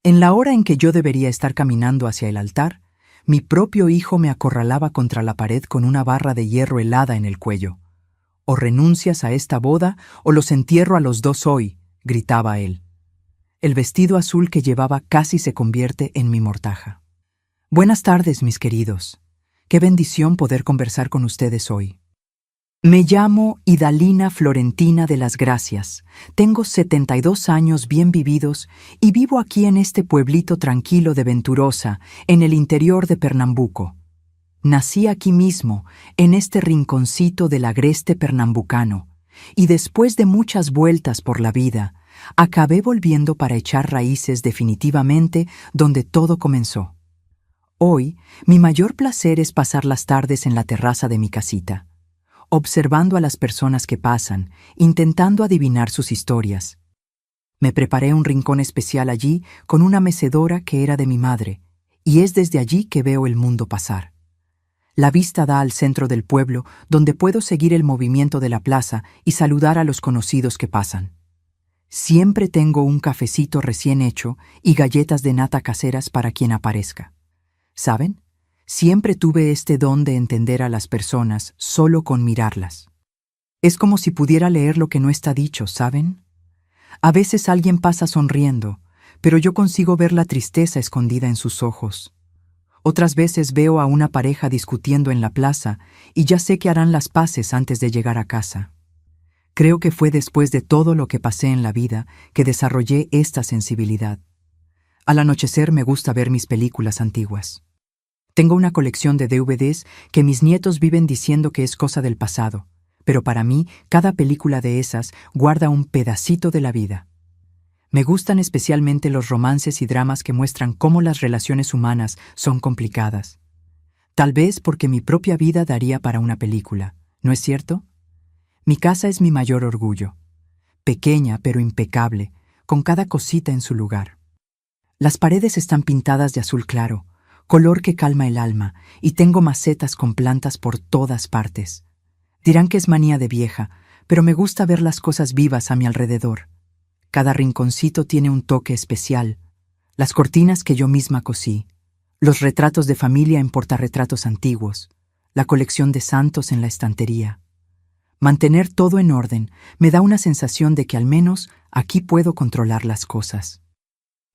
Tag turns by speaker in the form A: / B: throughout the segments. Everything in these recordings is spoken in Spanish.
A: En la hora en que yo debería estar caminando hacia el altar, mi propio hijo me acorralaba contra la pared con una barra de hierro helada en el cuello. «O renuncias a esta boda o los entierro a los dos hoy», gritaba él. El vestido azul que llevaba casi se convierte en mi mortaja. Buenas tardes, mis queridos. Qué bendición poder conversar con ustedes hoy. Me llamo Idalina Florentina de las Gracias. Tengo 72 años bien vividos y vivo aquí en este pueblito tranquilo de Venturosa, en el interior de Pernambuco. Nací aquí mismo, en este rinconcito del agreste pernambucano, y después de muchas vueltas por la vida, acabé volviendo para echar raíces definitivamente donde todo comenzó. Hoy, mi mayor placer es pasar las tardes en la terraza de mi casita, observando a las personas que pasan, intentando adivinar sus historias. Me preparé un rincón especial allí con una mecedora que era de mi madre, y es desde allí que veo el mundo pasar. La vista da al centro del pueblo, donde puedo seguir el movimiento de la plaza y saludar a los conocidos que pasan. Siempre tengo un cafecito recién hecho y galletas de nata caseras para quien aparezca. ¿Saben? Siempre tuve este don de entender a las personas solo con mirarlas. Es como si pudiera leer lo que no está dicho, ¿saben? A veces alguien pasa sonriendo, pero yo consigo ver la tristeza escondida en sus ojos. Otras veces veo a una pareja discutiendo en la plaza y ya sé que harán las paces antes de llegar a casa. Creo que fue después de todo lo que pasé en la vida que desarrollé esta sensibilidad. Al anochecer me gusta ver mis películas antiguas. Tengo una colección de DVDs que mis nietos viven diciendo que es cosa del pasado, pero para mí cada película de esas guarda un pedacito de la vida. Me gustan especialmente los romances y dramas que muestran cómo las relaciones humanas son complicadas. Tal vez porque mi propia vida daría para una película, ¿no es cierto? Mi casa es mi mayor orgullo. Pequeña pero impecable, con cada cosita en su lugar. Las paredes están pintadas de azul claro, color que calma el alma, y tengo macetas con plantas por todas partes. Dirán que es manía de vieja, pero me gusta ver las cosas vivas a mi alrededor. Cada rinconcito tiene un toque especial. Las cortinas que yo misma cosí, los retratos de familia en portarretratos antiguos, la colección de santos en la estantería. Mantener todo en orden me da una sensación de que al menos aquí puedo controlar las cosas.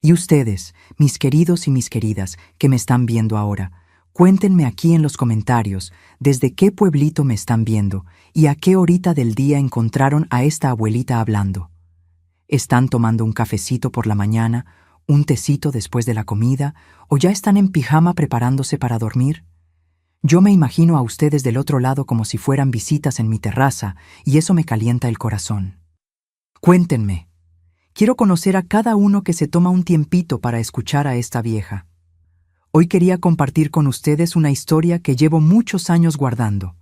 A: Y ustedes, mis queridos y mis queridas, que me están viendo ahora, cuéntenme aquí en los comentarios desde qué pueblito me están viendo y a qué horita del día encontraron a esta abuelita hablando. ¿Están tomando un cafecito por la mañana, un tecito después de la comida, o ya están en pijama preparándose para dormir? Yo me imagino a ustedes del otro lado como si fueran visitas en mi terraza, y eso me calienta el corazón. Cuéntenme. Quiero conocer a cada uno que se toma un tiempito para escuchar a esta vieja. Hoy quería compartir con ustedes una historia que llevo muchos años guardando.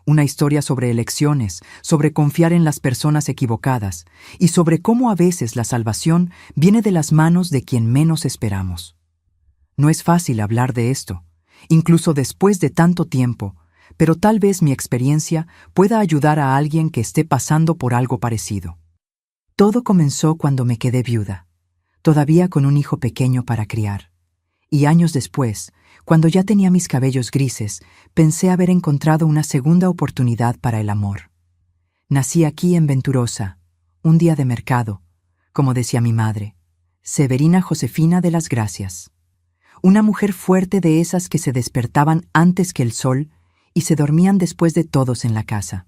A: Una historia sobre elecciones, sobre confiar en las personas equivocadas y sobre cómo a veces la salvación viene de las manos de quien menos esperamos. No es fácil hablar de esto, incluso después de tanto tiempo, pero tal vez mi experiencia pueda ayudar a alguien que esté pasando por algo parecido. Todo comenzó cuando me quedé viuda, todavía con un hijo pequeño para criar. Y años después, cuando ya tenía mis cabellos grises, pensé haber encontrado una segunda oportunidad para el amor. Nací aquí en Venturosa, un día de mercado, como decía mi madre, Severina Josefina de las Gracias. Una mujer fuerte de esas que se despertaban antes que el sol y se dormían después de todos en la casa.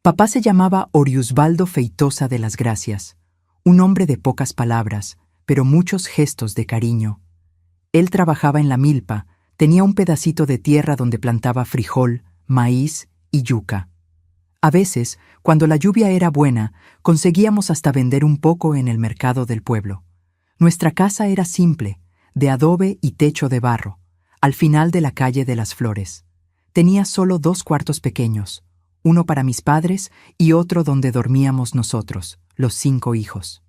A: Papá se llamaba Oriusbaldo Feitosa de las Gracias, un hombre de pocas palabras, pero muchos gestos de cariño. Él trabajaba en la milpa, tenía un pedacito de tierra donde plantaba frijol, maíz y yuca. A veces, cuando la lluvia era buena, conseguíamos hasta vender un poco en el mercado del pueblo. Nuestra casa era simple, de adobe y techo de barro, al final de la calle de las Flores. Tenía solo 2 cuartos pequeños, uno para mis padres y otro donde dormíamos nosotros, los 5 hijos.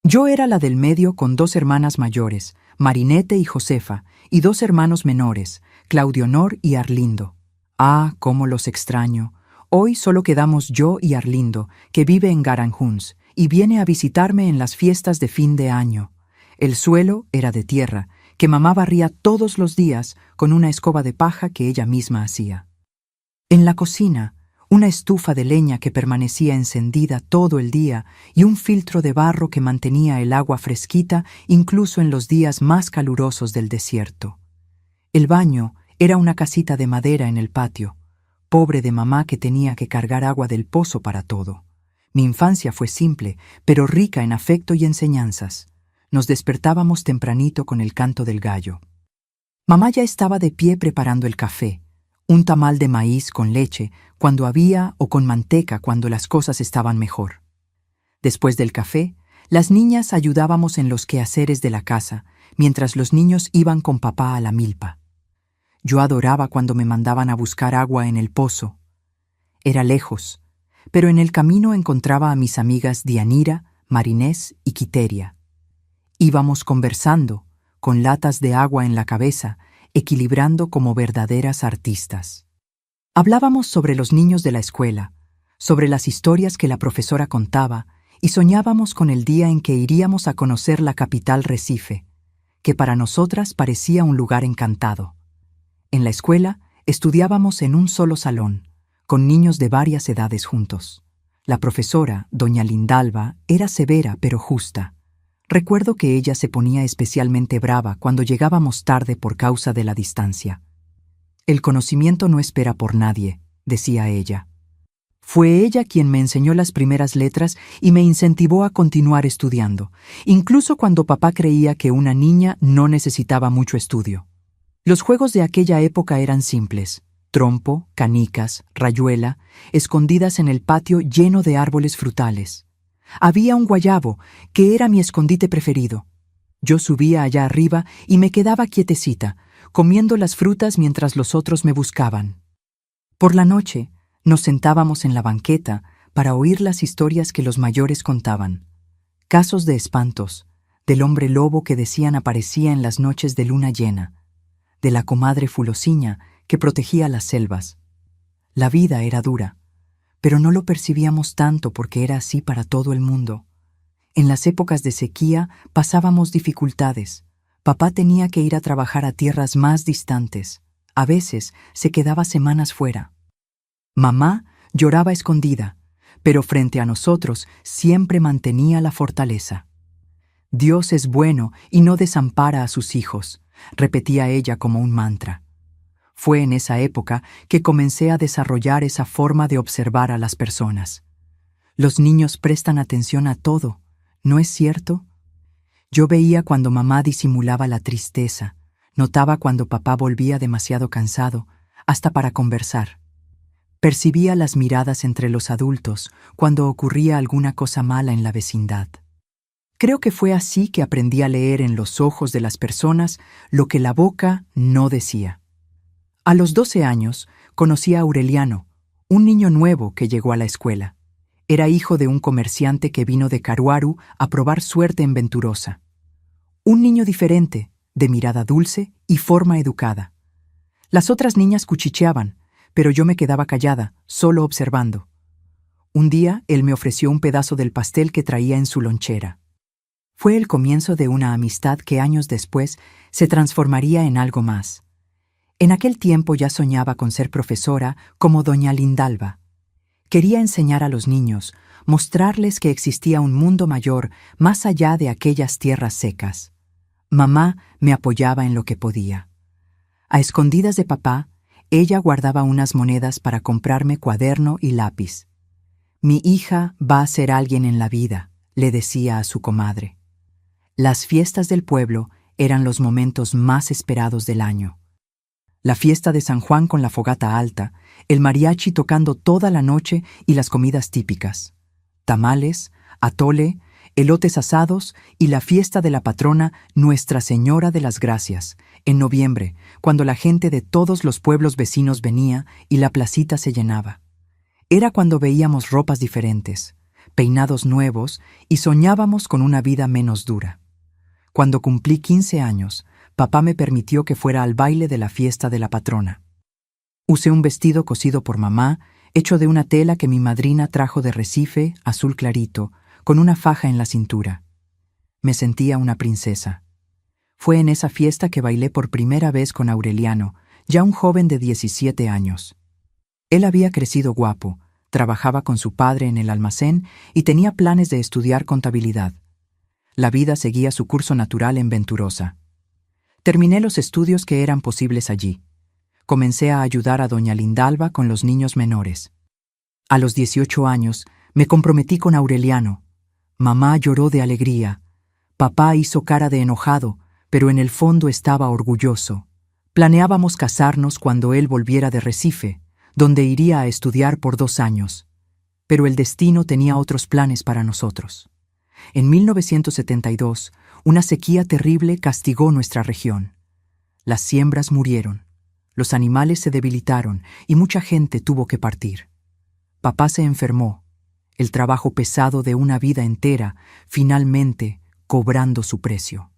A: Yo era la del medio con 2 hermanas mayores, Marinette y Josefa, y 2 hermanos menores, Claudio Honor y Arlindo. Ah, cómo los extraño. Hoy solo quedamos yo y Arlindo, que vive en Garanhuns, y viene a visitarme en las fiestas de fin de año. El suelo era de tierra, que mamá barría todos los días con una escoba de paja que ella misma hacía. En la cocina, una estufa de leña que permanecía encendida todo el día y un filtro de barro que mantenía el agua fresquita incluso en los días más calurosos del desierto. El baño era una casita de madera en el patio, pobre de mamá que tenía que cargar agua del pozo para todo. Mi infancia fue simple, pero rica en afecto y enseñanzas. Nos despertábamos tempranito con el canto del gallo. Mamá ya estaba de pie preparando el café, un tamal de maíz con leche cuando había o con manteca cuando las cosas estaban mejor. Después del café, las niñas ayudábamos en los quehaceres de la casa, mientras los niños iban con papá a la milpa. Yo adoraba cuando me mandaban a buscar agua en el pozo. Era lejos, pero en el camino encontraba a mis amigas Dianira, Marinés y Quiteria. Íbamos conversando, con latas de agua en la cabeza, equilibrando como verdaderas artistas. Hablábamos sobre los niños de la escuela, sobre las historias que la profesora contaba, y soñábamos con el día en que iríamos a conocer la capital Recife, que para nosotras parecía un lugar encantado. En la escuela estudiábamos en un solo salón, con niños de varias edades juntos. La profesora, doña Lindalva, era severa pero justa. Recuerdo que ella se ponía especialmente brava cuando llegábamos tarde por causa de la distancia. El conocimiento no espera por nadie, decía ella. Fue ella quien me enseñó las primeras letras y me incentivó a continuar estudiando, incluso cuando papá creía que una niña no necesitaba mucho estudio. Los juegos de aquella época eran simples: trompo, canicas, rayuela, escondidas en el patio lleno de árboles frutales. Había un guayabo, que era mi escondite preferido. Yo subía allá arriba y me quedaba quietecita, comiendo las frutas mientras los otros me buscaban. Por la noche, nos sentábamos en la banqueta para oír las historias que los mayores contaban. Casos de espantos, del hombre lobo que decían aparecía en las noches de luna llena, de la comadre Fulosiña que protegía las selvas. La vida era dura, pero no lo percibíamos tanto porque era así para todo el mundo. En las épocas de sequía pasábamos dificultades. Papá tenía que ir a trabajar a tierras más distantes. A veces se quedaba semanas fuera. Mamá lloraba escondida, pero frente a nosotros siempre mantenía la fortaleza. Dios es bueno y no desampara a sus hijos, repetía ella como un mantra. Fue en esa época que comencé a desarrollar esa forma de observar a las personas. Los niños prestan atención a todo, ¿no es cierto? Yo veía cuando mamá disimulaba la tristeza, notaba cuando papá volvía demasiado cansado, hasta para conversar. Percibía las miradas entre los adultos cuando ocurría alguna cosa mala en la vecindad. Creo que fue así que aprendí a leer en los ojos de las personas lo que la boca no decía. A los 12 años conocí a Aureliano, un niño nuevo que llegó a la escuela. Era hijo de un comerciante que vino de Caruaru a probar suerte en Venturosa. Un niño diferente, de mirada dulce y forma educada. Las otras niñas cuchicheaban, pero yo me quedaba callada, solo observando. Un día él me ofreció un pedazo del pastel que traía en su lonchera. Fue el comienzo de una amistad que años después se transformaría en algo más. En aquel tiempo ya soñaba con ser profesora como doña Lindalva. Quería enseñar a los niños, mostrarles que existía un mundo mayor más allá de aquellas tierras secas. Mamá me apoyaba en lo que podía. A escondidas de papá, ella guardaba unas monedas para comprarme cuaderno y lápiz. Mi hija va a ser alguien en la vida, le decía a su comadre. Las fiestas del pueblo eran los momentos más esperados del año. La fiesta de San Juan con la fogata alta, el mariachi tocando toda la noche y las comidas típicas. Tamales, atole, elotes asados y la fiesta de la patrona Nuestra Señora de las Gracias, en noviembre, cuando la gente de todos los pueblos vecinos venía y la placita se llenaba. Era cuando veíamos ropas diferentes, peinados nuevos y soñábamos con una vida menos dura. Cuando cumplí 15 años, papá me permitió que fuera al baile de la fiesta de la patrona. Usé un vestido cosido por mamá, hecho de una tela que mi madrina trajo de Recife, azul clarito, con una faja en la cintura. Me sentía una princesa. Fue en esa fiesta que bailé por primera vez con Aureliano, ya un joven de 17 años. Él había crecido guapo, trabajaba con su padre en el almacén y tenía planes de estudiar contabilidad. La vida seguía su curso natural en Venturosa. Terminé los estudios que eran posibles allí. Comencé a ayudar a doña Lindalba con los niños menores. A los 18 años, me comprometí con Aureliano. Mamá lloró de alegría. Papá hizo cara de enojado, pero en el fondo estaba orgulloso. Planeábamos casarnos cuando él volviera de Recife, donde iría a estudiar por 2 años. Pero el destino tenía otros planes para nosotros. En 1972, una sequía terrible castigó nuestra región. Las siembras murieron, los animales se debilitaron y mucha gente tuvo que partir. Papá se enfermó, el trabajo pesado de una vida entera, finalmente cobrando su precio.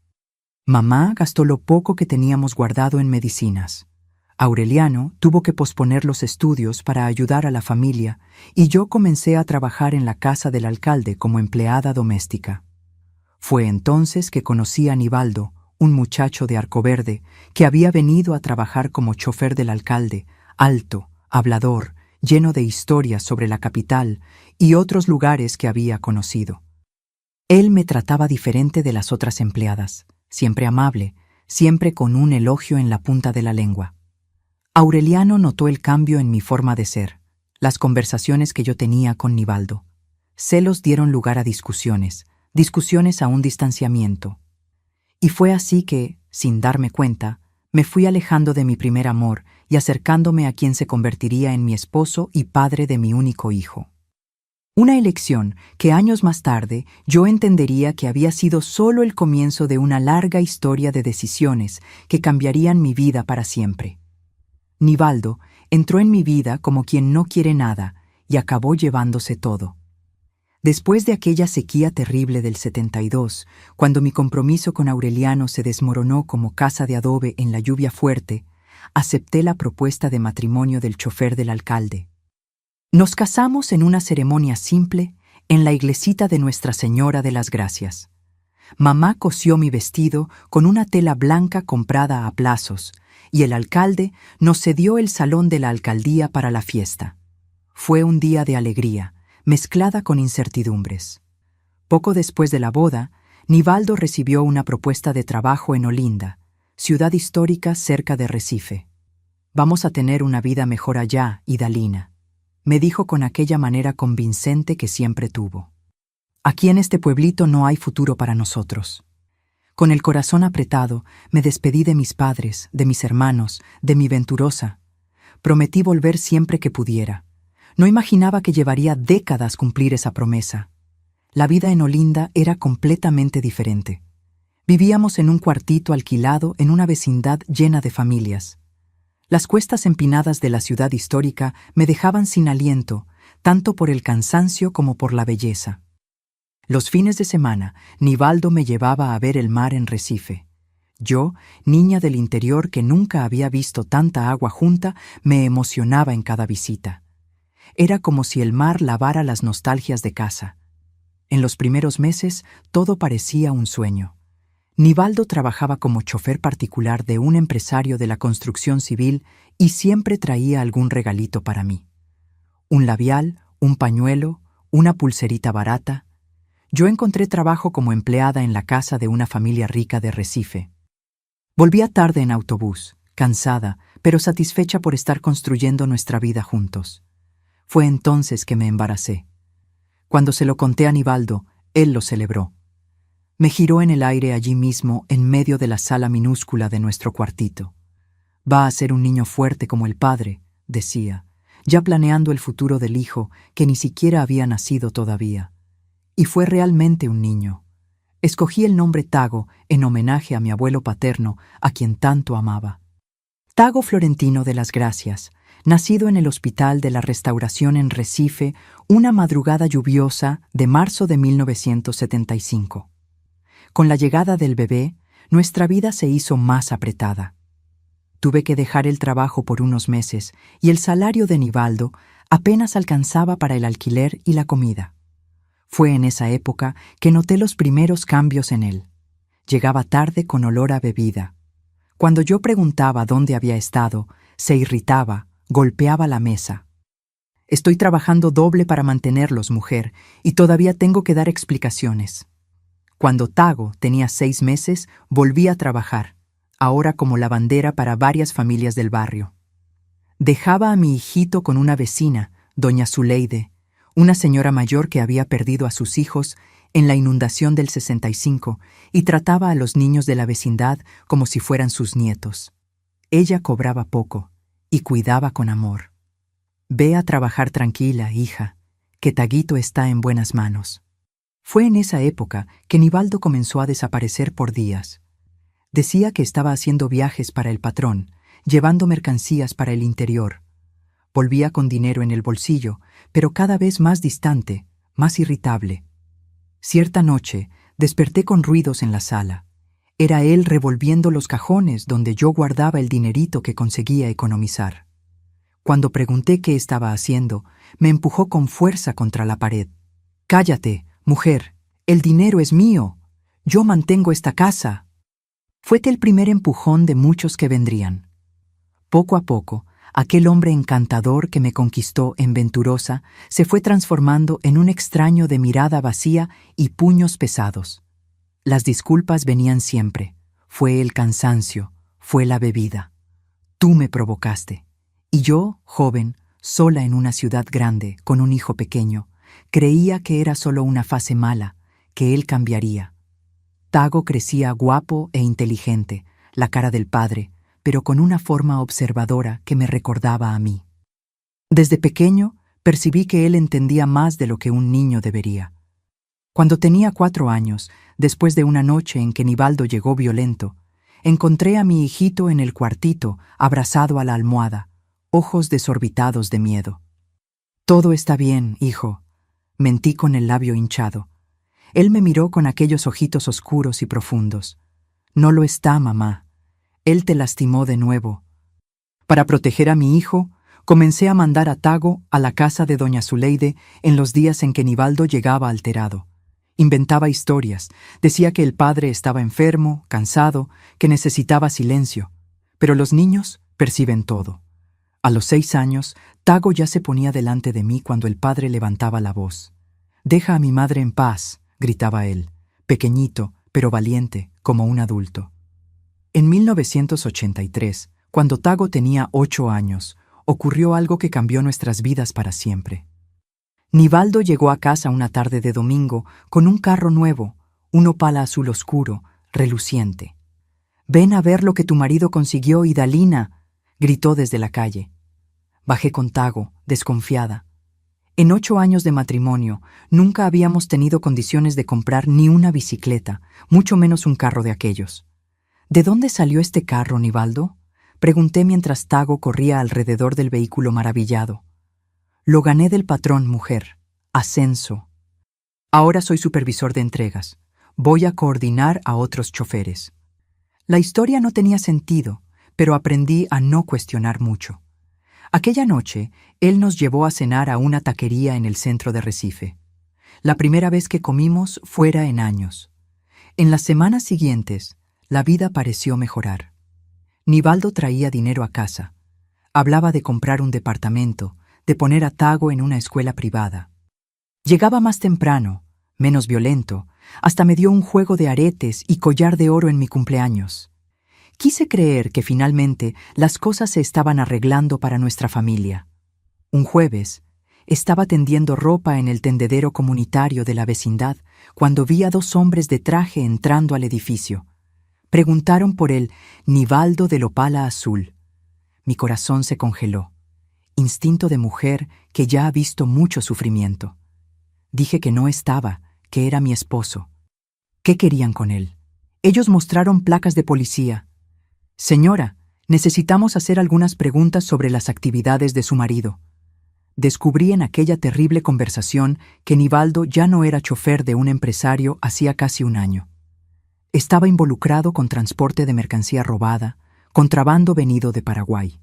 A: Mamá gastó lo poco que teníamos guardado en medicinas. Aureliano tuvo que posponer los estudios para ayudar a la familia y yo comencé a trabajar en la casa del alcalde como empleada doméstica. Fue entonces que conocí a Nivaldo, un muchacho de Arcoverde que había venido a trabajar como chofer del alcalde, alto, hablador, lleno de historias sobre la capital y otros lugares que había conocido. Él me trataba diferente de las otras empleadas, siempre amable, siempre con un elogio en la punta de la lengua. Aureliano notó el cambio en mi forma de ser, las conversaciones que yo tenía con Nivaldo. Celos dieron lugar a discusiones a un distanciamiento. Y fue así que, sin darme cuenta, me fui alejando de mi primer amor y acercándome a quien se convertiría en mi esposo y padre de mi único hijo. Una elección que años más tarde yo entendería que había sido solo el comienzo de una larga historia de decisiones que cambiarían mi vida para siempre. Nivaldo entró en mi vida como quien no quiere nada y acabó llevándose todo. Después de aquella sequía terrible del 72, cuando mi compromiso con Aureliano se desmoronó como casa de adobe en la lluvia fuerte, acepté la propuesta de matrimonio del chofer del alcalde. Nos casamos en una ceremonia simple en la iglesita de Nuestra Señora de las Gracias. Mamá cosió mi vestido con una tela blanca comprada a plazos, y el alcalde nos cedió el salón de la alcaldía para la fiesta. Fue un día de alegría, mezclada con incertidumbres. Poco después de la boda, Nivaldo recibió una propuesta de trabajo en Olinda, ciudad histórica cerca de Recife. «Vamos a tener una vida mejor allá, Idalina», me dijo con aquella manera convincente que siempre tuvo. «Aquí en este pueblito no hay futuro para nosotros». Con el corazón apretado, me despedí de mis padres, de mis hermanos, de mi Venturosa. Prometí volver siempre que pudiera. No imaginaba que llevaría décadas cumplir esa promesa. La vida en Olinda era completamente diferente. Vivíamos en un cuartito alquilado en una vecindad llena de familias. Las cuestas empinadas de la ciudad histórica me dejaban sin aliento, tanto por el cansancio como por la belleza. Los fines de semana, Nivaldo me llevaba a ver el mar en Recife. Yo, niña del interior que nunca había visto tanta agua junta, me emocionaba en cada visita. Era como si el mar lavara las nostalgias de casa. En los primeros meses, todo parecía un sueño. Nivaldo trabajaba como chofer particular de un empresario de la construcción civil y siempre traía algún regalito para mí. Un labial, un pañuelo, una pulserita barata. Yo encontré trabajo como empleada en la casa de una familia rica de Recife. Volvía tarde en autobús, cansada, pero satisfecha por estar construyendo nuestra vida juntos. Fue entonces que me embaracé. Cuando se lo conté a Nivaldo, él lo celebró. Me giró en el aire allí mismo, en medio de la sala minúscula de nuestro cuartito. «Va a ser un niño fuerte como el padre», decía, ya planeando el futuro del hijo que ni siquiera había nacido todavía. Y fue realmente un niño. Escogí el nombre Tago en homenaje a mi abuelo paterno, a quien tanto amaba. Tago Florentino de las Gracias, nacido en el Hospital de la Restauración en Recife una madrugada lluviosa de marzo de 1975. Con la llegada del bebé, nuestra vida se hizo más apretada. Tuve que dejar el trabajo por unos meses y el salario de Nivaldo apenas alcanzaba para el alquiler y la comida. Fue en esa época que noté los primeros cambios en él. Llegaba tarde con olor a bebida. Cuando yo preguntaba dónde había estado, se irritaba, golpeaba la mesa. Estoy trabajando doble para mantenerlos, mujer, y todavía tengo que dar explicaciones. Cuando Tago tenía 6 meses, volví a trabajar, ahora como lavandera para varias familias del barrio. Dejaba a mi hijito con una vecina, doña Zuleide, una señora mayor que había perdido a sus hijos en la inundación del 65 y trataba a los niños de la vecindad como si fueran sus nietos. Ella cobraba poco y cuidaba con amor. Ve a trabajar tranquila, hija, que Taguito está en buenas manos. Fue en esa época que Nivaldo comenzó a desaparecer por días. Decía que estaba haciendo viajes para el patrón, llevando mercancías para el interior. Volvía con dinero en el bolsillo, pero cada vez más distante, más irritable. Cierta noche, desperté con ruidos en la sala. Era él revolviendo los cajones donde yo guardaba el dinerito que conseguía economizar. Cuando pregunté qué estaba haciendo, me empujó con fuerza contra la pared. «Cállate, mujer, el dinero es mío. Yo mantengo esta casa». Fue el primer empujón de muchos que vendrían. Poco a poco, aquel hombre encantador que me conquistó en Venturosa se fue transformando en un extraño de mirada vacía y puños pesados. Las disculpas venían siempre. Fue el cansancio, fue la bebida. Tú me provocaste. Y yo, joven, sola en una ciudad grande, con un hijo pequeño, creía que era solo una fase mala, que él cambiaría. Tago crecía guapo e inteligente, la cara del padre, pero con una forma observadora que me recordaba a mí. Desde pequeño, percibí que él entendía más de lo que un niño debería. Cuando tenía 4 años, después de una noche en que Nivaldo llegó violento, encontré a mi hijito en el cuartito, abrazado a la almohada, ojos desorbitados de miedo. «Todo está bien, hijo», mentí con el labio hinchado. Él me miró con aquellos ojitos oscuros y profundos. «No lo está, mamá. Él te lastimó de nuevo». Para proteger a mi hijo, comencé a mandar a Tago a la casa de doña Zuleide en los días en que Nivaldo llegaba alterado. Inventaba historias, decía que el padre estaba enfermo, cansado, que necesitaba silencio. Pero los niños perciben todo. A los 6 años, Tago ya se ponía delante de mí cuando el padre levantaba la voz. «Deja a mi madre en paz», gritaba él, pequeñito, pero valiente, como un adulto. En 1983, cuando Tago tenía 8 años, ocurrió algo que cambió nuestras vidas para siempre. Nivaldo llegó a casa una tarde de domingo con un carro nuevo, un Opala azul oscuro, reluciente. «Ven a ver lo que tu marido consiguió, Idalina», gritó desde la calle. Bajé con Tago, desconfiada. En 8 años de matrimonio, nunca habíamos tenido condiciones de comprar ni una bicicleta, mucho menos un carro de aquellos. «¿De dónde salió este carro, Nivaldo?», pregunté mientras Tago corría alrededor del vehículo maravillado. «Lo gané del patrón, mujer. Ascenso. Ahora soy supervisor de entregas. Voy a coordinar a otros choferes». La historia no tenía sentido, pero aprendí a no cuestionar mucho. Aquella noche, él nos llevó a cenar a una taquería en el centro de Recife. La primera vez que comimos fuera en años. En las semanas siguientes, la vida pareció mejorar. Nivaldo traía dinero a casa. Hablaba de comprar un departamento, de poner a Tago en una escuela privada. Llegaba más temprano, menos violento, hasta me dio un juego de aretes y collar de oro en mi cumpleaños. Quise creer que finalmente las cosas se estaban arreglando para nuestra familia. Un jueves, estaba tendiendo ropa en el tendedero comunitario de la vecindad cuando vi a 2 hombres de traje entrando al edificio. Preguntaron por el Nivaldo del Opala azul. Mi corazón se congeló. Instinto de mujer que ya ha visto mucho sufrimiento. Dije que no estaba, que era mi esposo. ¿Qué querían con él? Ellos mostraron placas de policía. «Señora, necesitamos hacer algunas preguntas sobre las actividades de su marido». Descubrí en aquella terrible conversación que Nivaldo ya no era chofer de un empresario hacía casi un año. Estaba involucrado con transporte de mercancía robada, contrabando venido de Paraguay.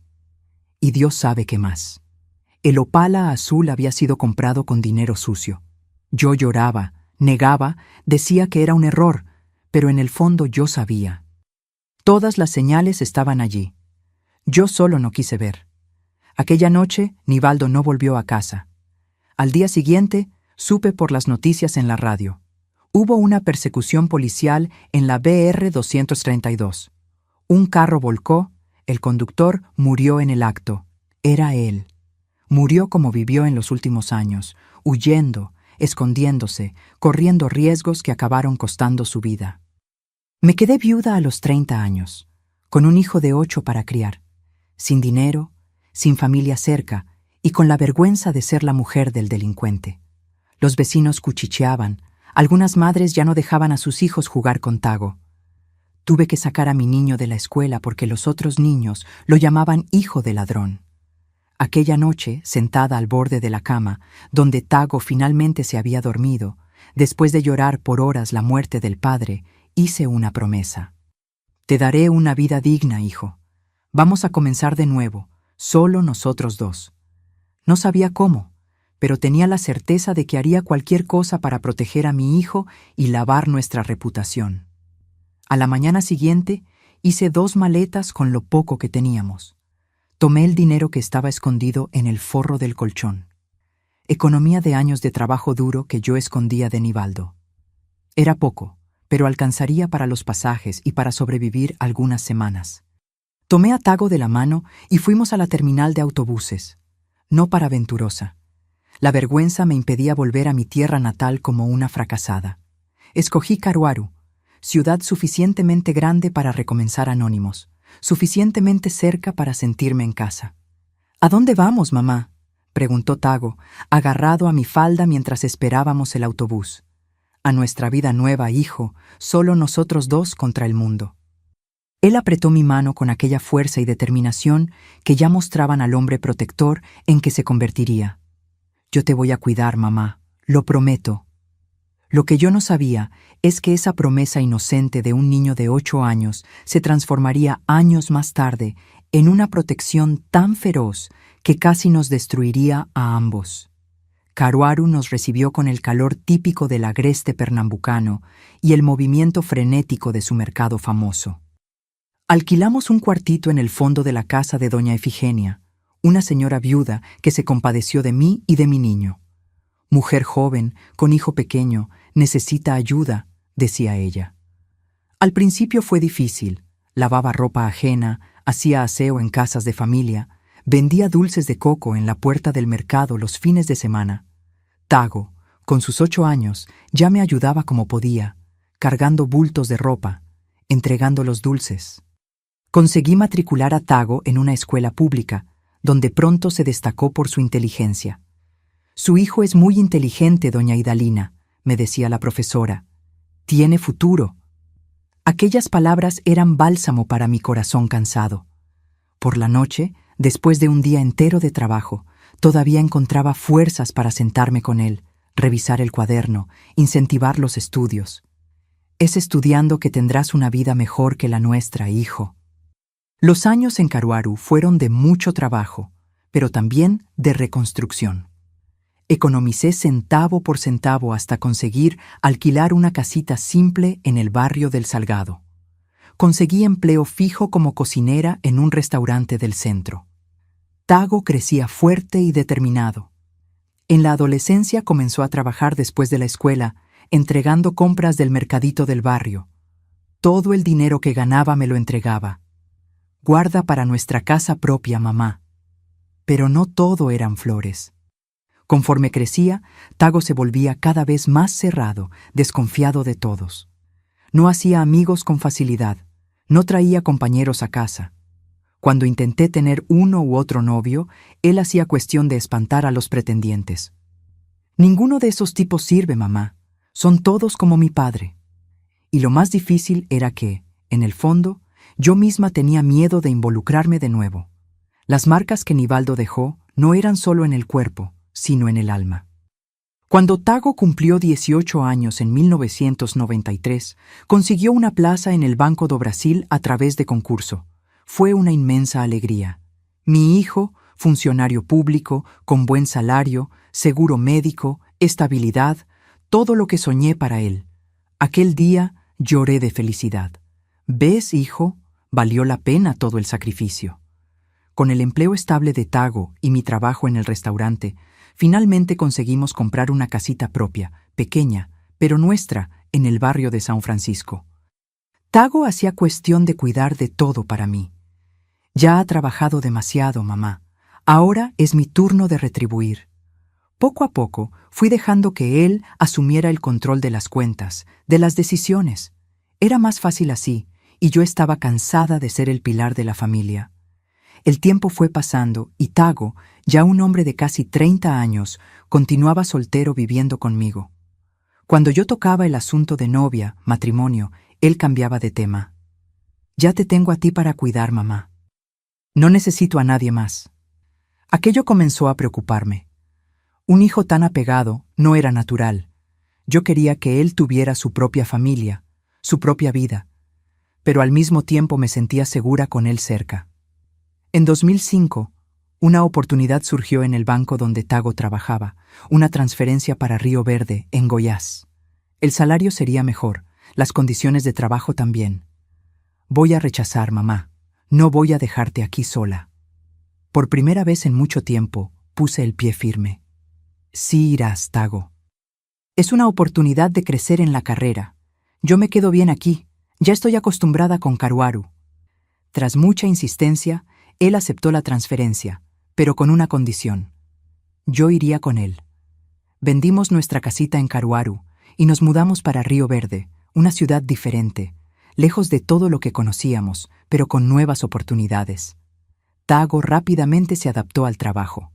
A: Y Dios sabe qué más. El Opala azul había sido comprado con dinero sucio. Yo lloraba, negaba, decía que era un error, pero en el fondo yo sabía. Todas las señales estaban allí. Yo solo no quise ver. Aquella noche, Nivaldo no volvió a casa. Al día siguiente, supe por las noticias en la radio. Hubo una persecución policial en la BR 232. Un carro volcó, el conductor murió en el acto. Era él. Murió como vivió en los últimos años, huyendo, escondiéndose, corriendo riesgos que acabaron costando su vida. Me quedé viuda a los 30 años, con un hijo de 8 para criar, sin dinero, sin familia cerca y con la vergüenza de ser la mujer del delincuente. Los vecinos cuchicheaban, algunas madres ya no dejaban a sus hijos jugar con Tago. Tuve que sacar a mi niño de la escuela porque los otros niños lo llamaban hijo de ladrón. Aquella noche, sentada al borde de la cama, donde Tago finalmente se había dormido, después de llorar por horas la muerte del padre, hice una promesa. Te daré una vida digna, hijo. Vamos a comenzar de nuevo, solo nosotros dos. No sabía cómo, pero tenía la certeza de que haría cualquier cosa para proteger a mi hijo y lavar nuestra reputación. A la mañana siguiente, hice 2 maletas con lo poco que teníamos. Tomé el dinero que estaba escondido en el forro del colchón. Economía de años de trabajo duro que yo escondía de Nivaldo. Era poco, pero alcanzaría para los pasajes y para sobrevivir algunas semanas. Tomé a Tago de la mano y fuimos a la terminal de autobuses. No para Venturosa. La vergüenza me impedía volver a mi tierra natal como una fracasada. Escogí Caruaru, ciudad suficientemente grande para recomenzar anónimos, suficientemente cerca para sentirme en casa. ¿A dónde vamos, mamá?, preguntó Tago, agarrado a mi falda mientras esperábamos el autobús. A nuestra vida nueva, hijo, solo nosotros dos contra el mundo. Él apretó mi mano con aquella fuerza y determinación que ya mostraban al hombre protector en que se convertiría. Yo te voy a cuidar, mamá, lo prometo. Lo que yo no sabía es que esa promesa inocente de un niño de 8 años se transformaría años más tarde en una protección tan feroz que casi nos destruiría a ambos. Caruaru nos recibió con el calor típico del agreste pernambucano y el movimiento frenético de su mercado famoso. Alquilamos un cuartito en el fondo de la casa de doña Efigenia, una señora viuda que se compadeció de mí y de mi niño. Mujer joven, con hijo pequeño, necesita ayuda, decía ella. Al principio fue difícil. Lavaba ropa ajena, hacía aseo en casas de familia, vendía dulces de coco en la puerta del mercado los fines de semana. Tago, con sus 8 años, ya me ayudaba como podía, cargando bultos de ropa, entregando los dulces. Conseguí matricular a Tago en una escuela pública, donde pronto se destacó por su inteligencia. Su hijo es muy inteligente, doña Idalina, me decía la profesora. Tiene futuro. Aquellas palabras eran bálsamo para mi corazón cansado. Por la noche, después de un día entero de trabajo, todavía encontraba fuerzas para sentarme con él, revisar el cuaderno, incentivar los estudios. Es estudiando que tendrás una vida mejor que la nuestra, hijo. Los años en Caruaru fueron de mucho trabajo, pero también de reconstrucción. Economicé centavo por centavo hasta conseguir alquilar una casita simple en el barrio del Salgado. Conseguí empleo fijo como cocinera en un restaurante del centro. Tago crecía fuerte y determinado. En la adolescencia comenzó a trabajar después de la escuela, entregando compras del mercadito del barrio. Todo el dinero que ganaba me lo entregaba. Guarda para nuestra casa propia, mamá. Pero no todo eran flores. Conforme crecía, Tago se volvía cada vez más cerrado, desconfiado de todos. No hacía amigos con facilidad, no traía compañeros a casa. Cuando intenté tener uno u otro novio, él hacía cuestión de espantar a los pretendientes. Ninguno de esos tipos sirve, mamá. Son todos como mi padre. Y lo más difícil era que, en el fondo, yo misma tenía miedo de involucrarme de nuevo. Las marcas que Nivaldo dejó no eran solo en el cuerpo, sino en el alma. Cuando Tago cumplió 18 años en 1993, consiguió una plaza en el Banco do Brasil a través de concurso. Fue una inmensa alegría. Mi hijo, funcionario público, con buen salario, seguro médico, estabilidad, todo lo que soñé para él. Aquel día lloré de felicidad. ¿Ves, hijo? Valió la pena todo el sacrificio. Con el empleo estable de Tago y mi trabajo en el restaurante, finalmente conseguimos comprar una casita propia, pequeña, pero nuestra, en el barrio de San Francisco. Tago hacía cuestión de cuidar de todo para mí. Ya ha trabajado demasiado, mamá. Ahora es mi turno de retribuir. Poco a poco fui dejando que él asumiera el control de las cuentas, de las decisiones. Era más fácil así, y yo estaba cansada de ser el pilar de la familia. El tiempo fue pasando y Tago, ya un hombre de casi 30 años, continuaba soltero viviendo conmigo. Cuando yo tocaba el asunto de novia, matrimonio, él cambiaba de tema. Ya te tengo a ti para cuidar, mamá. No necesito a nadie más. Aquello comenzó a preocuparme. Un hijo tan apegado no era natural. Yo quería que él tuviera su propia familia, su propia vida, pero al mismo tiempo me sentía segura con él cerca. En 2005, una oportunidad surgió en el banco donde Tago trabajaba, una transferencia para Río Verde, en Goiás. El salario sería mejor, las condiciones de trabajo también. Voy a rechazar, mamá. No voy a dejarte aquí sola. Por primera vez en mucho tiempo, puse el pie firme. Sí irás, Tago. Es una oportunidad de crecer en la carrera. Yo me quedo bien aquí. Ya estoy acostumbrada con Caruaru. Tras mucha insistencia, él aceptó la transferencia, pero con una condición. Yo iría con él. Vendimos nuestra casita en Caruaru y nos mudamos para Río Verde, una ciudad diferente, lejos de todo lo que conocíamos, pero con nuevas oportunidades. Tago rápidamente se adaptó al trabajo.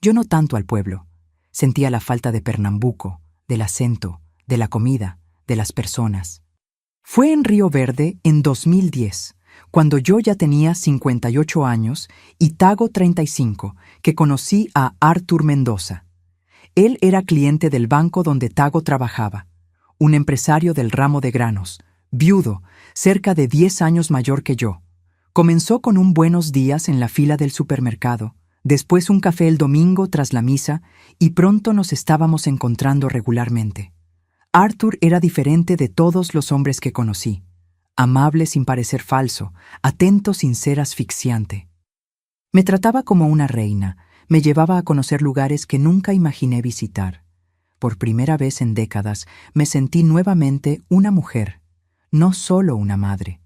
A: Yo no tanto al pueblo. Sentía la falta de Pernambuco, del acento, de la comida, de las personas. Fue en Río Verde en 2010, cuando yo ya tenía 58 años y Tago 35, que conocí a Arthur Mendoza. Él era cliente del banco donde Tago trabajaba, un empresario del ramo de granos, viudo, cerca de 10 años mayor que yo. Comenzó con un buenos días en la fila del supermercado, después un café el domingo tras la misa y pronto nos estábamos encontrando regularmente. Arthur era diferente de todos los hombres que conocí. Amable sin parecer falso, atento sin ser asfixiante. Me trataba como una reina, me llevaba a conocer lugares que nunca imaginé visitar. Por primera vez en décadas me sentí nuevamente una mujer, no solo una madre.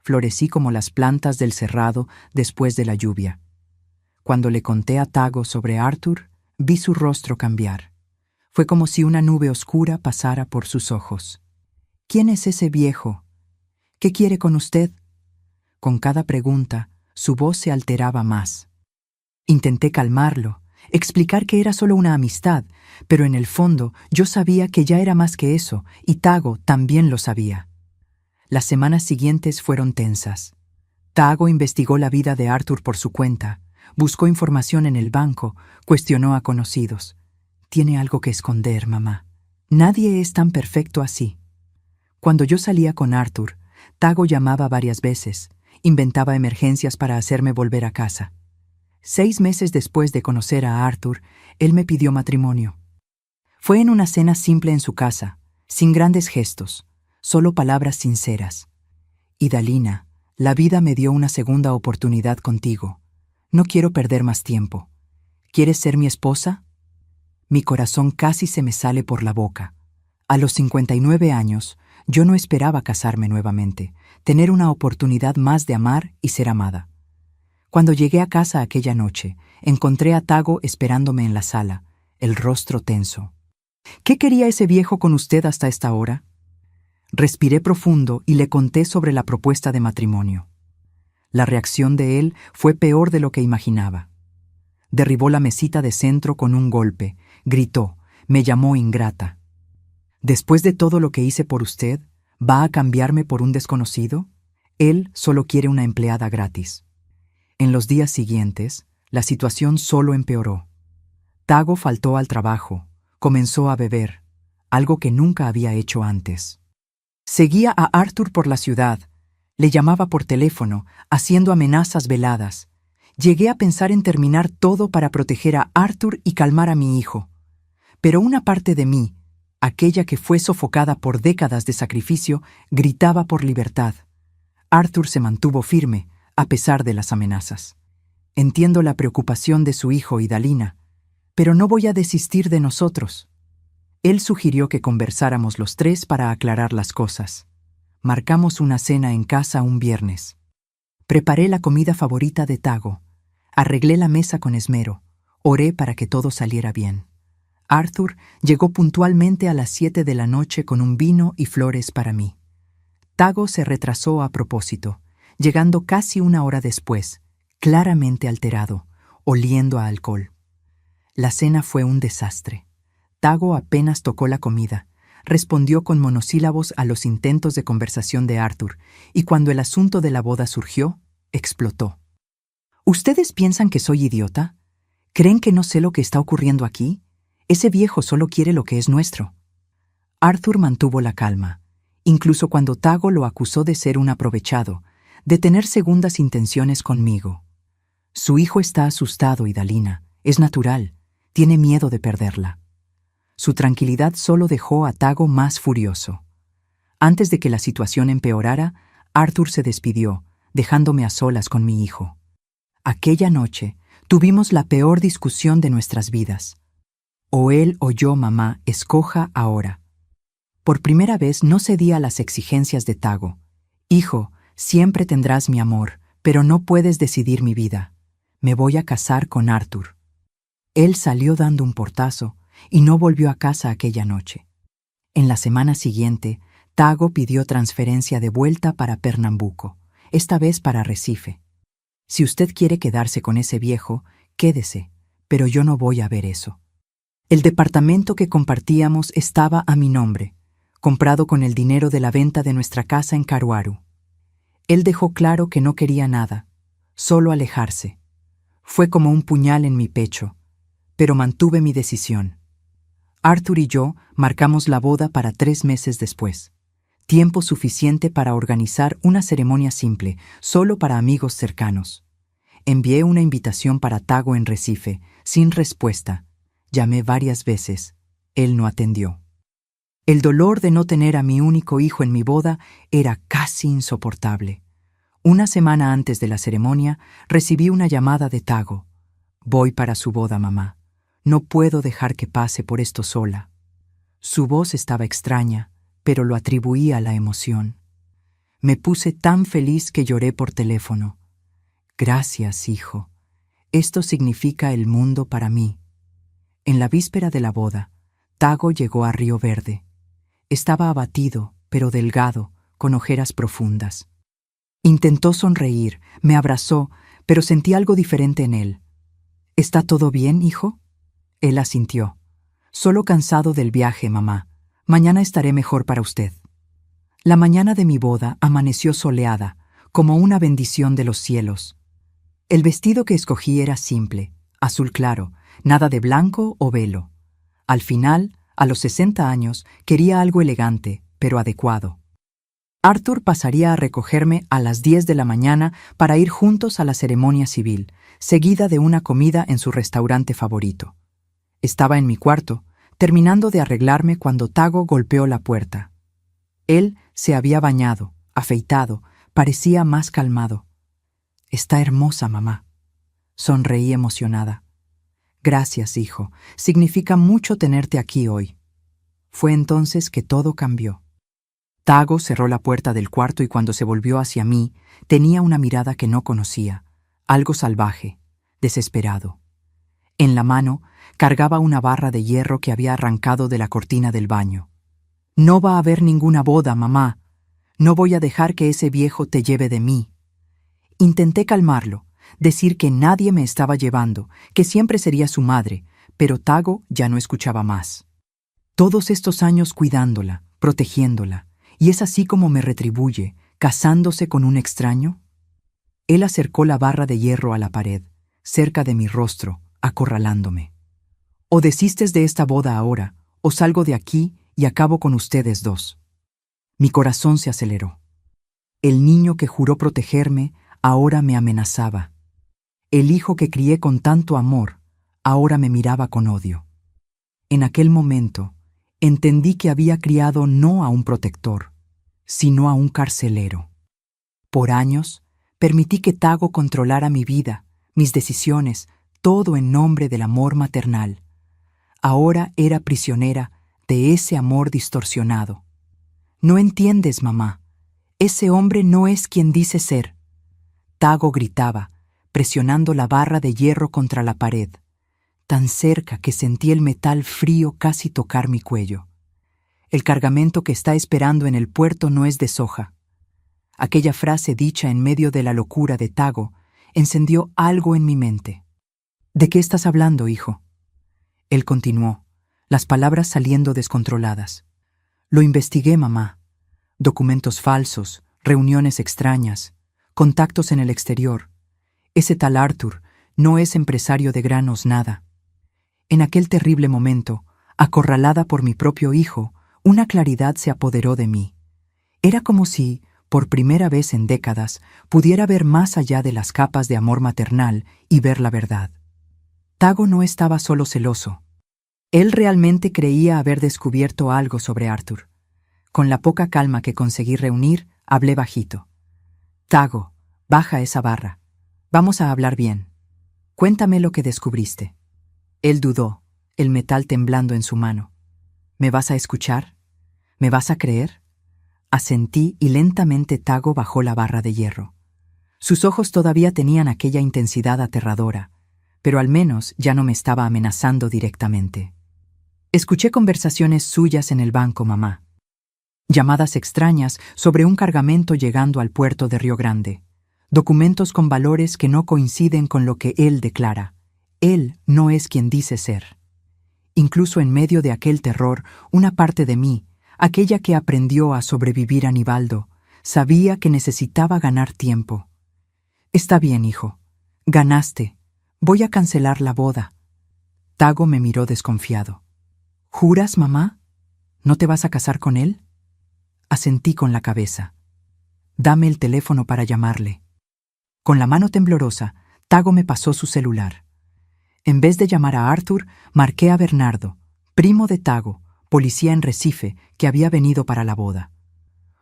A: Florecí como las plantas del cerrado después de la lluvia. Cuando le conté a Tago sobre Arthur, vi su rostro cambiar. Fue como si una nube oscura pasara por sus ojos. ¿Quién es ese viejo? ¿Qué quiere con usted? Con cada pregunta, su voz se alteraba más. Intenté calmarlo, explicar que era solo una amistad, pero en el fondo yo sabía que ya era más que eso, y Tago también lo sabía. Las semanas siguientes fueron tensas. Tago investigó la vida de Arthur por su cuenta, buscó información en el banco, cuestionó a conocidos. Tiene algo que esconder, mamá. Nadie es tan perfecto así. Cuando yo salía con Arthur, Tago llamaba varias veces, inventaba emergencias para hacerme volver a casa. 6 meses después de conocer a Arthur, él me pidió matrimonio. Fue en una cena simple en su casa, sin grandes gestos, solo palabras sinceras. Idalina, la vida me dio una segunda oportunidad contigo. No quiero perder más tiempo. ¿Quieres ser mi esposa? Mi corazón casi se me sale por la boca. A los 59 años, yo no esperaba casarme nuevamente, tener una oportunidad más de amar y ser amada. Cuando llegué a casa aquella noche, encontré a Tago esperándome en la sala, el rostro tenso. ¿Qué quería ese viejo con usted hasta esta hora? Respiré profundo y le conté sobre la propuesta de matrimonio. La reacción de él fue peor de lo que imaginaba. Derribó la mesita de centro con un golpe, gritó, me llamó ingrata. Después de todo lo que hice por usted, ¿va a cambiarme por un desconocido? Él solo quiere una empleada gratis. En los días siguientes, la situación solo empeoró. Tago faltó al trabajo, comenzó a beber, algo que nunca había hecho antes. Seguía a Arthur por la ciudad, le llamaba por teléfono, haciendo amenazas veladas. Llegué a pensar en terminar todo para proteger a Arthur y calmar a mi hijo. Pero una parte de mí, Aquella que fue sofocada por décadas de sacrificio gritaba por libertad. Arthur se mantuvo firme, a pesar de las amenazas. Entiendo la preocupación de su hijo y Dalina, pero no voy a desistir de nosotros. Él sugirió que conversáramos los tres para aclarar las cosas. Marcamos una cena en casa un viernes. Preparé la comida favorita de Tago. Arreglé la mesa con esmero. Oré para que todo saliera bien. Arthur llegó puntualmente a las 7 de la noche con un vino y flores para mí. Tago se retrasó a propósito, llegando casi una hora después, claramente alterado, oliendo a alcohol. La cena fue un desastre. Tago apenas tocó la comida, respondió con monosílabos a los intentos de conversación de Arthur, y cuando el asunto de la boda surgió, explotó. ¿Ustedes piensan que soy idiota? ¿Creen que no sé lo que está ocurriendo aquí? Ese viejo solo quiere lo que es nuestro. Arthur mantuvo la calma, incluso cuando Tago lo acusó de ser un aprovechado, de tener segundas intenciones conmigo. Su hijo está asustado, Idalina. Es natural. Tiene miedo de perderla. Su tranquilidad solo dejó a Tago más furioso. Antes de que la situación empeorara, Arthur se despidió, dejándome a solas con mi hijo. Aquella noche tuvimos la peor discusión de nuestras vidas. O él o yo, mamá, escoja ahora. Por primera vez no cedí a las exigencias de Tago. Hijo, siempre tendrás mi amor, pero no puedes decidir mi vida. Me voy a casar con Arthur. Él salió dando un portazo y no volvió a casa aquella noche. En la semana siguiente, Tago pidió transferencia de vuelta para Pernambuco, esta vez para Recife. Si usted quiere quedarse con ese viejo, quédese, pero yo no voy a ver eso. El departamento que compartíamos estaba a mi nombre, comprado con el dinero de la venta de nuestra casa en Caruaru. Él dejó claro que no quería nada, solo alejarse. Fue como un puñal en mi pecho, pero mantuve mi decisión. Arthur y yo marcamos la boda para 3 meses después, tiempo suficiente para organizar una ceremonia simple, solo para amigos cercanos. Envié una invitación para Tago en Recife, sin respuesta. Llamé varias veces. Él no atendió. El dolor de no tener a mi único hijo en mi boda era casi insoportable. Una semana antes de la ceremonia, recibí una llamada de Tago. Voy para su boda, mamá. No puedo dejar que pase por esto sola. Su voz estaba extraña, pero lo atribuí a la emoción. Me puse tan feliz que lloré por teléfono. Gracias, hijo. Esto significa el mundo para mí. En la víspera de la boda, Tago llegó a Río Verde. Estaba abatido, pero delgado, con ojeras profundas. Intentó sonreír, me abrazó, pero sentí algo diferente en él. ¿Está todo bien, hijo? Él asintió. Solo cansado del viaje, mamá. Mañana estaré mejor para usted. La mañana de mi boda amaneció soleada, como una bendición de los cielos. El vestido que escogí era simple, azul claro, nada de blanco o velo. Al final, a los 60 años, quería algo elegante, pero adecuado. Arthur pasaría a recogerme a las 10 de la mañana para ir juntos a la ceremonia civil, seguida de una comida en su restaurante favorito. Estaba en mi cuarto, terminando de arreglarme cuando Tago golpeó la puerta. Él se había bañado, afeitado, parecía más calmado. «Está hermosa, mamá». Sonreí emocionada. «Gracias, hijo. Significa mucho tenerte aquí hoy». Fue entonces que todo cambió. Tago cerró la puerta del cuarto y cuando se volvió hacia mí, tenía una mirada que no conocía, algo salvaje, desesperado. En la mano cargaba una barra de hierro que había arrancado de la cortina del baño. «No va a haber ninguna boda, mamá. No voy a dejar que ese viejo te lleve de mí». Intenté calmarlo, decir que nadie me estaba llevando, que siempre sería su madre, pero Tago ya no escuchaba más. Todos estos años cuidándola, protegiéndola, y es así como me retribuye, casándose con un extraño. Él acercó la barra de hierro a la pared, cerca de mi rostro, acorralándome. O desistes de esta boda ahora, o salgo de aquí y acabo con ustedes dos. Mi corazón se aceleró. El niño que juró protegerme ahora me amenazaba. El hijo que crié con tanto amor ahora me miraba con odio. En aquel momento, Entendí que había criado no a un protector, sino a un carcelero. Por años, permití que Tago controlara mi vida, mis decisiones, todo en nombre del amor maternal. Ahora era prisionera de ese amor distorsionado. No entiendes, mamá. Ese hombre no es quien dice ser. Tago gritaba, presionando la barra de hierro contra la pared, tan cerca que sentí el metal frío casi tocar mi cuello. El cargamento que está esperando en el puerto no es de soja. Aquella frase dicha en medio de la locura de Tago encendió algo en mi mente. ¿De qué estás hablando, hijo? Él continuó, las palabras saliendo descontroladas. Lo investigué, mamá. Documentos falsos, reuniones extrañas, contactos en el exterior. Ese tal Arthur no es empresario de granos nada. En aquel terrible momento, acorralada por mi propio hijo, una claridad se apoderó de mí. Era como si, por primera vez en décadas, pudiera ver más allá de las capas de amor maternal y ver la verdad. Tago no estaba solo celoso. Él realmente creía haber descubierto algo sobre Arthur. Con la poca calma que conseguí reunir, hablé bajito. Tago, baja esa barra. Vamos a hablar bien. Cuéntame lo que descubriste. Él dudó, el metal temblando en su mano. ¿Me vas a escuchar? ¿Me vas a creer? Asentí y lentamente Tago bajó la barra de hierro. Sus ojos todavía tenían aquella intensidad aterradora, pero al menos ya no me estaba amenazando directamente. Escuché conversaciones suyas en el banco, mamá. Llamadas extrañas sobre un cargamento llegando al puerto de Río Grande. Documentos con valores que no coinciden con lo que él declara. Él no es quien dice ser. Incluso en medio de aquel terror, una parte de mí, aquella que aprendió a sobrevivir a Nivaldo, sabía que necesitaba ganar tiempo. Está bien, hijo. Ganaste. Voy a cancelar la boda. Tago me miró desconfiado. ¿Juras, mamá? ¿No te vas a casar con él? Asentí con la cabeza. Dame el teléfono para llamarle. Con la mano temblorosa, Tago me pasó su celular. En vez de llamar a Arthur, marqué a Bernardo, primo de Tago, policía en Recife, que había venido para la boda.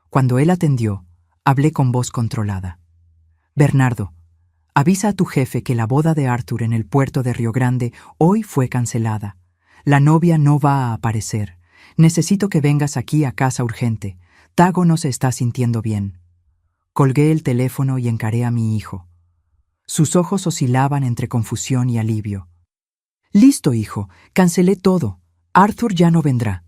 A: Cuando él atendió, hablé con voz controlada. Bernardo, avisa a tu jefe que la boda de Arthur en el puerto de Río Grande hoy fue cancelada. La novia no va a aparecer. Necesito que vengas aquí a casa urgente. Tago no se está sintiendo bien. Colgué el teléfono y encaré a mi hijo. Sus ojos oscilaban entre confusión y alivio. Listo, hijo, cancelé todo. Arthur ya no vendrá.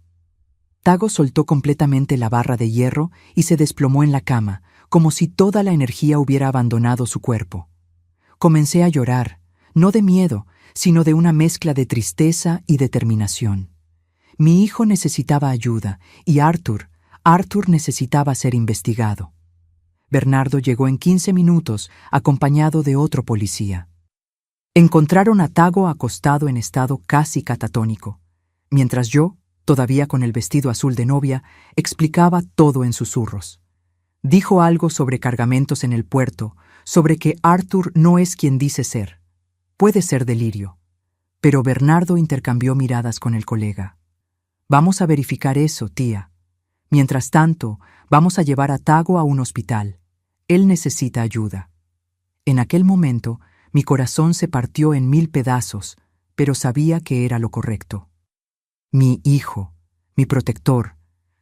A: Tago soltó completamente la barra de hierro y se desplomó en la cama, como si toda la energía hubiera abandonado su cuerpo. Comencé a llorar, no de miedo, sino de una mezcla de tristeza y determinación. Mi hijo necesitaba ayuda y Arthur necesitaba ser investigado. Bernardo llegó en 15 minutos, acompañado de otro policía. Encontraron a Tago acostado en estado casi catatónico, mientras yo, todavía con el vestido azul de novia, explicaba todo en susurros. Dijo algo sobre cargamentos en el puerto, sobre que Arthur no es quien dice ser. Puede ser delirio. Pero Bernardo intercambió miradas con el colega. Vamos a verificar eso, tía. Mientras tanto, vamos a llevar a Tago a un hospital. Él necesita ayuda. En aquel momento, mi corazón se partió en 1000 pedazos, pero sabía que era lo correcto. Mi hijo, mi protector,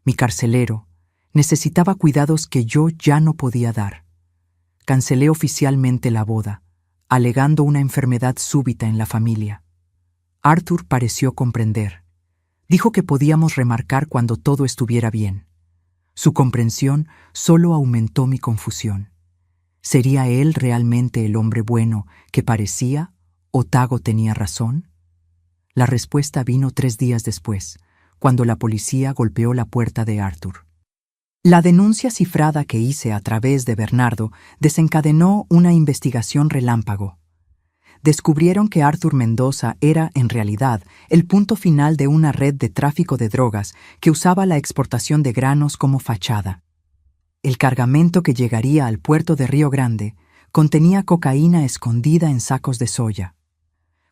A: mi carcelero, necesitaba cuidados que yo ya no podía dar. Cancelé oficialmente la boda, alegando una enfermedad súbita en la familia. Arthur pareció comprender. Dijo que podíamos remarcar cuando todo estuviera bien. Su comprensión solo aumentó mi confusión. ¿Sería él realmente el hombre bueno que parecía o Tago tenía razón? La respuesta vino 3 días después, cuando la policía golpeó la puerta de Arthur. La denuncia cifrada que hice a través de Bernardo desencadenó una investigación relámpago. Descubrieron que Arthur Mendoza era, en realidad, el punto final de una red de tráfico de drogas que usaba la exportación de granos como fachada. El cargamento que llegaría al puerto de Río Grande contenía cocaína escondida en sacos de soya.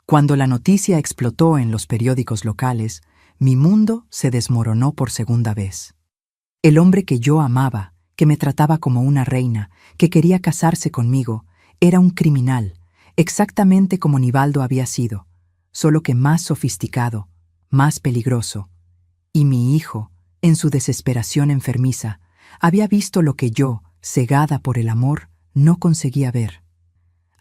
A: Cuando la noticia explotó en los periódicos locales, mi mundo se desmoronó por segunda vez. El hombre que yo amaba, que me trataba como una reina, que quería casarse conmigo, era un criminal, exactamente como Nivaldo había sido, solo que más sofisticado, más peligroso. Y mi hijo, en su desesperación enfermiza, había visto lo que yo, cegada por el amor, no conseguía ver.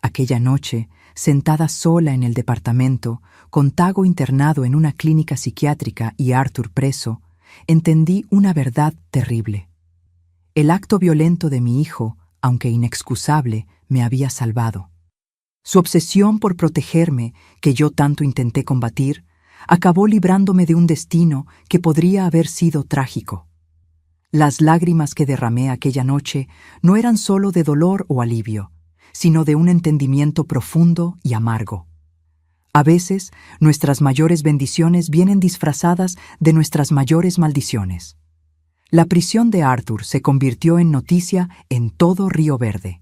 A: Aquella noche, sentada sola en el departamento, con Tago internado en una clínica psiquiátrica y Arthur preso, entendí una verdad terrible. El acto violento de mi hijo, aunque inexcusable, me había salvado. Su obsesión por protegerme, que yo tanto intenté combatir, acabó librándome de un destino que podría haber sido trágico. Las lágrimas que derramé aquella noche no eran solo de dolor o alivio, sino de un entendimiento profundo y amargo. A veces, nuestras mayores bendiciones vienen disfrazadas de nuestras mayores maldiciones. La prisión de Arthur se convirtió en noticia en todo Río Verde.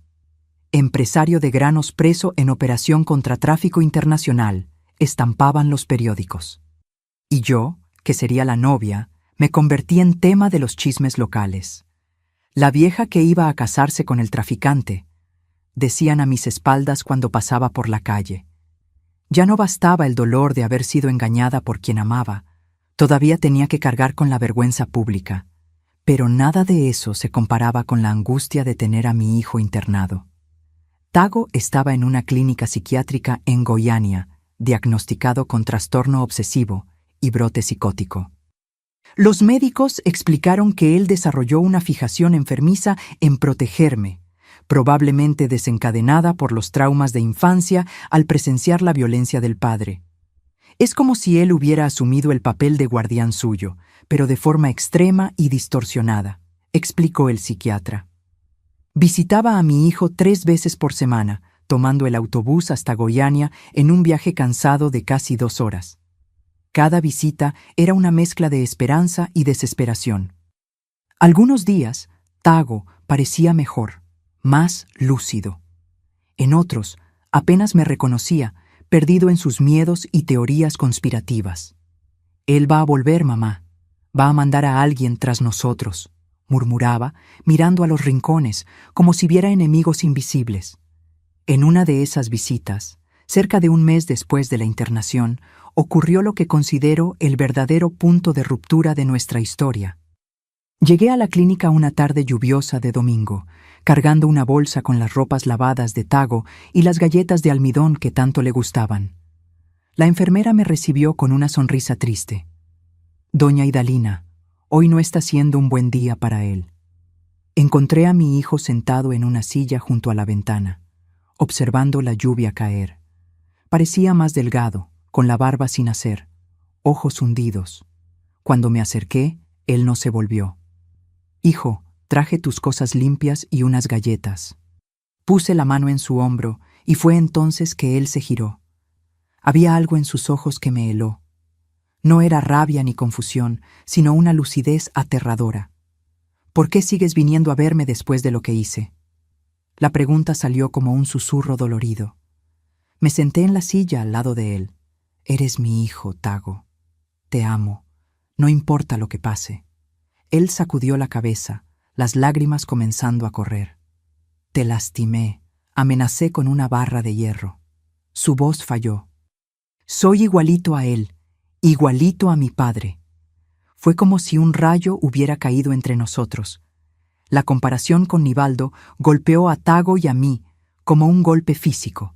A: Empresario de granos preso en operación contra tráfico internacional, estampaban los periódicos. Y yo, que sería la novia, me convertí en tema de los chismes locales. La vieja que iba a casarse con el traficante, decían a mis espaldas cuando pasaba por la calle. Ya no bastaba el dolor de haber sido engañada por quien amaba, todavía tenía que cargar con la vergüenza pública, pero nada de eso se comparaba con la angustia de tener a mi hijo internado. Tago estaba en una clínica psiquiátrica en Goiânia, diagnosticado con trastorno obsesivo y brote psicótico. Los médicos explicaron que él desarrolló una fijación enfermiza en protegerme, probablemente desencadenada por los traumas de infancia al presenciar la violencia del padre. Es como si él hubiera asumido el papel de guardián suyo, pero de forma extrema y distorsionada, explicó el psiquiatra. Visitaba a mi hijo 3 veces por semana, tomando el autobús hasta Goiânia en un viaje cansado de casi 2 horas. Cada visita era una mezcla de esperanza y desesperación. Algunos días, Tago parecía mejor, más lúcido. En otros, apenas me reconocía, perdido en sus miedos y teorías conspirativas. «Él va a volver, mamá. Va a mandar a alguien tras nosotros», murmuraba, mirando a los rincones, como si viera enemigos invisibles. En una de esas visitas, cerca de un mes después de la internación, ocurrió lo que considero el verdadero punto de ruptura de nuestra historia. Llegué a la clínica una tarde lluviosa de domingo, cargando una bolsa con las ropas lavadas de Tago y las galletas de almidón que tanto le gustaban. La enfermera me recibió con una sonrisa triste. «Doña Idalina, hoy no está siendo un buen día para él». Encontré a mi hijo sentado en una silla junto a la ventana, observando la lluvia caer. Parecía más delgado, con la barba sin hacer, ojos hundidos. Cuando me acerqué, él no se volvió. «Hijo, traje tus cosas limpias y unas galletas». Puse la mano en su hombro y fue entonces que él se giró. Había algo en sus ojos que me heló. No era rabia ni confusión, sino una lucidez aterradora. «¿Por qué sigues viniendo a verme después de lo que hice?». La pregunta salió como un susurro dolorido. Me senté en la silla al lado de él. «Eres mi hijo, Tago. Te amo. No importa lo que pase». Él sacudió la cabeza, las lágrimas comenzando a correr. «Te lastimé», amenacé con una barra de hierro. Su voz falló. «Soy igualito a él, igualito a mi padre». Fue como si un rayo hubiera caído entre nosotros. La comparación con Nivaldo golpeó a Tago y a mí, como un golpe físico.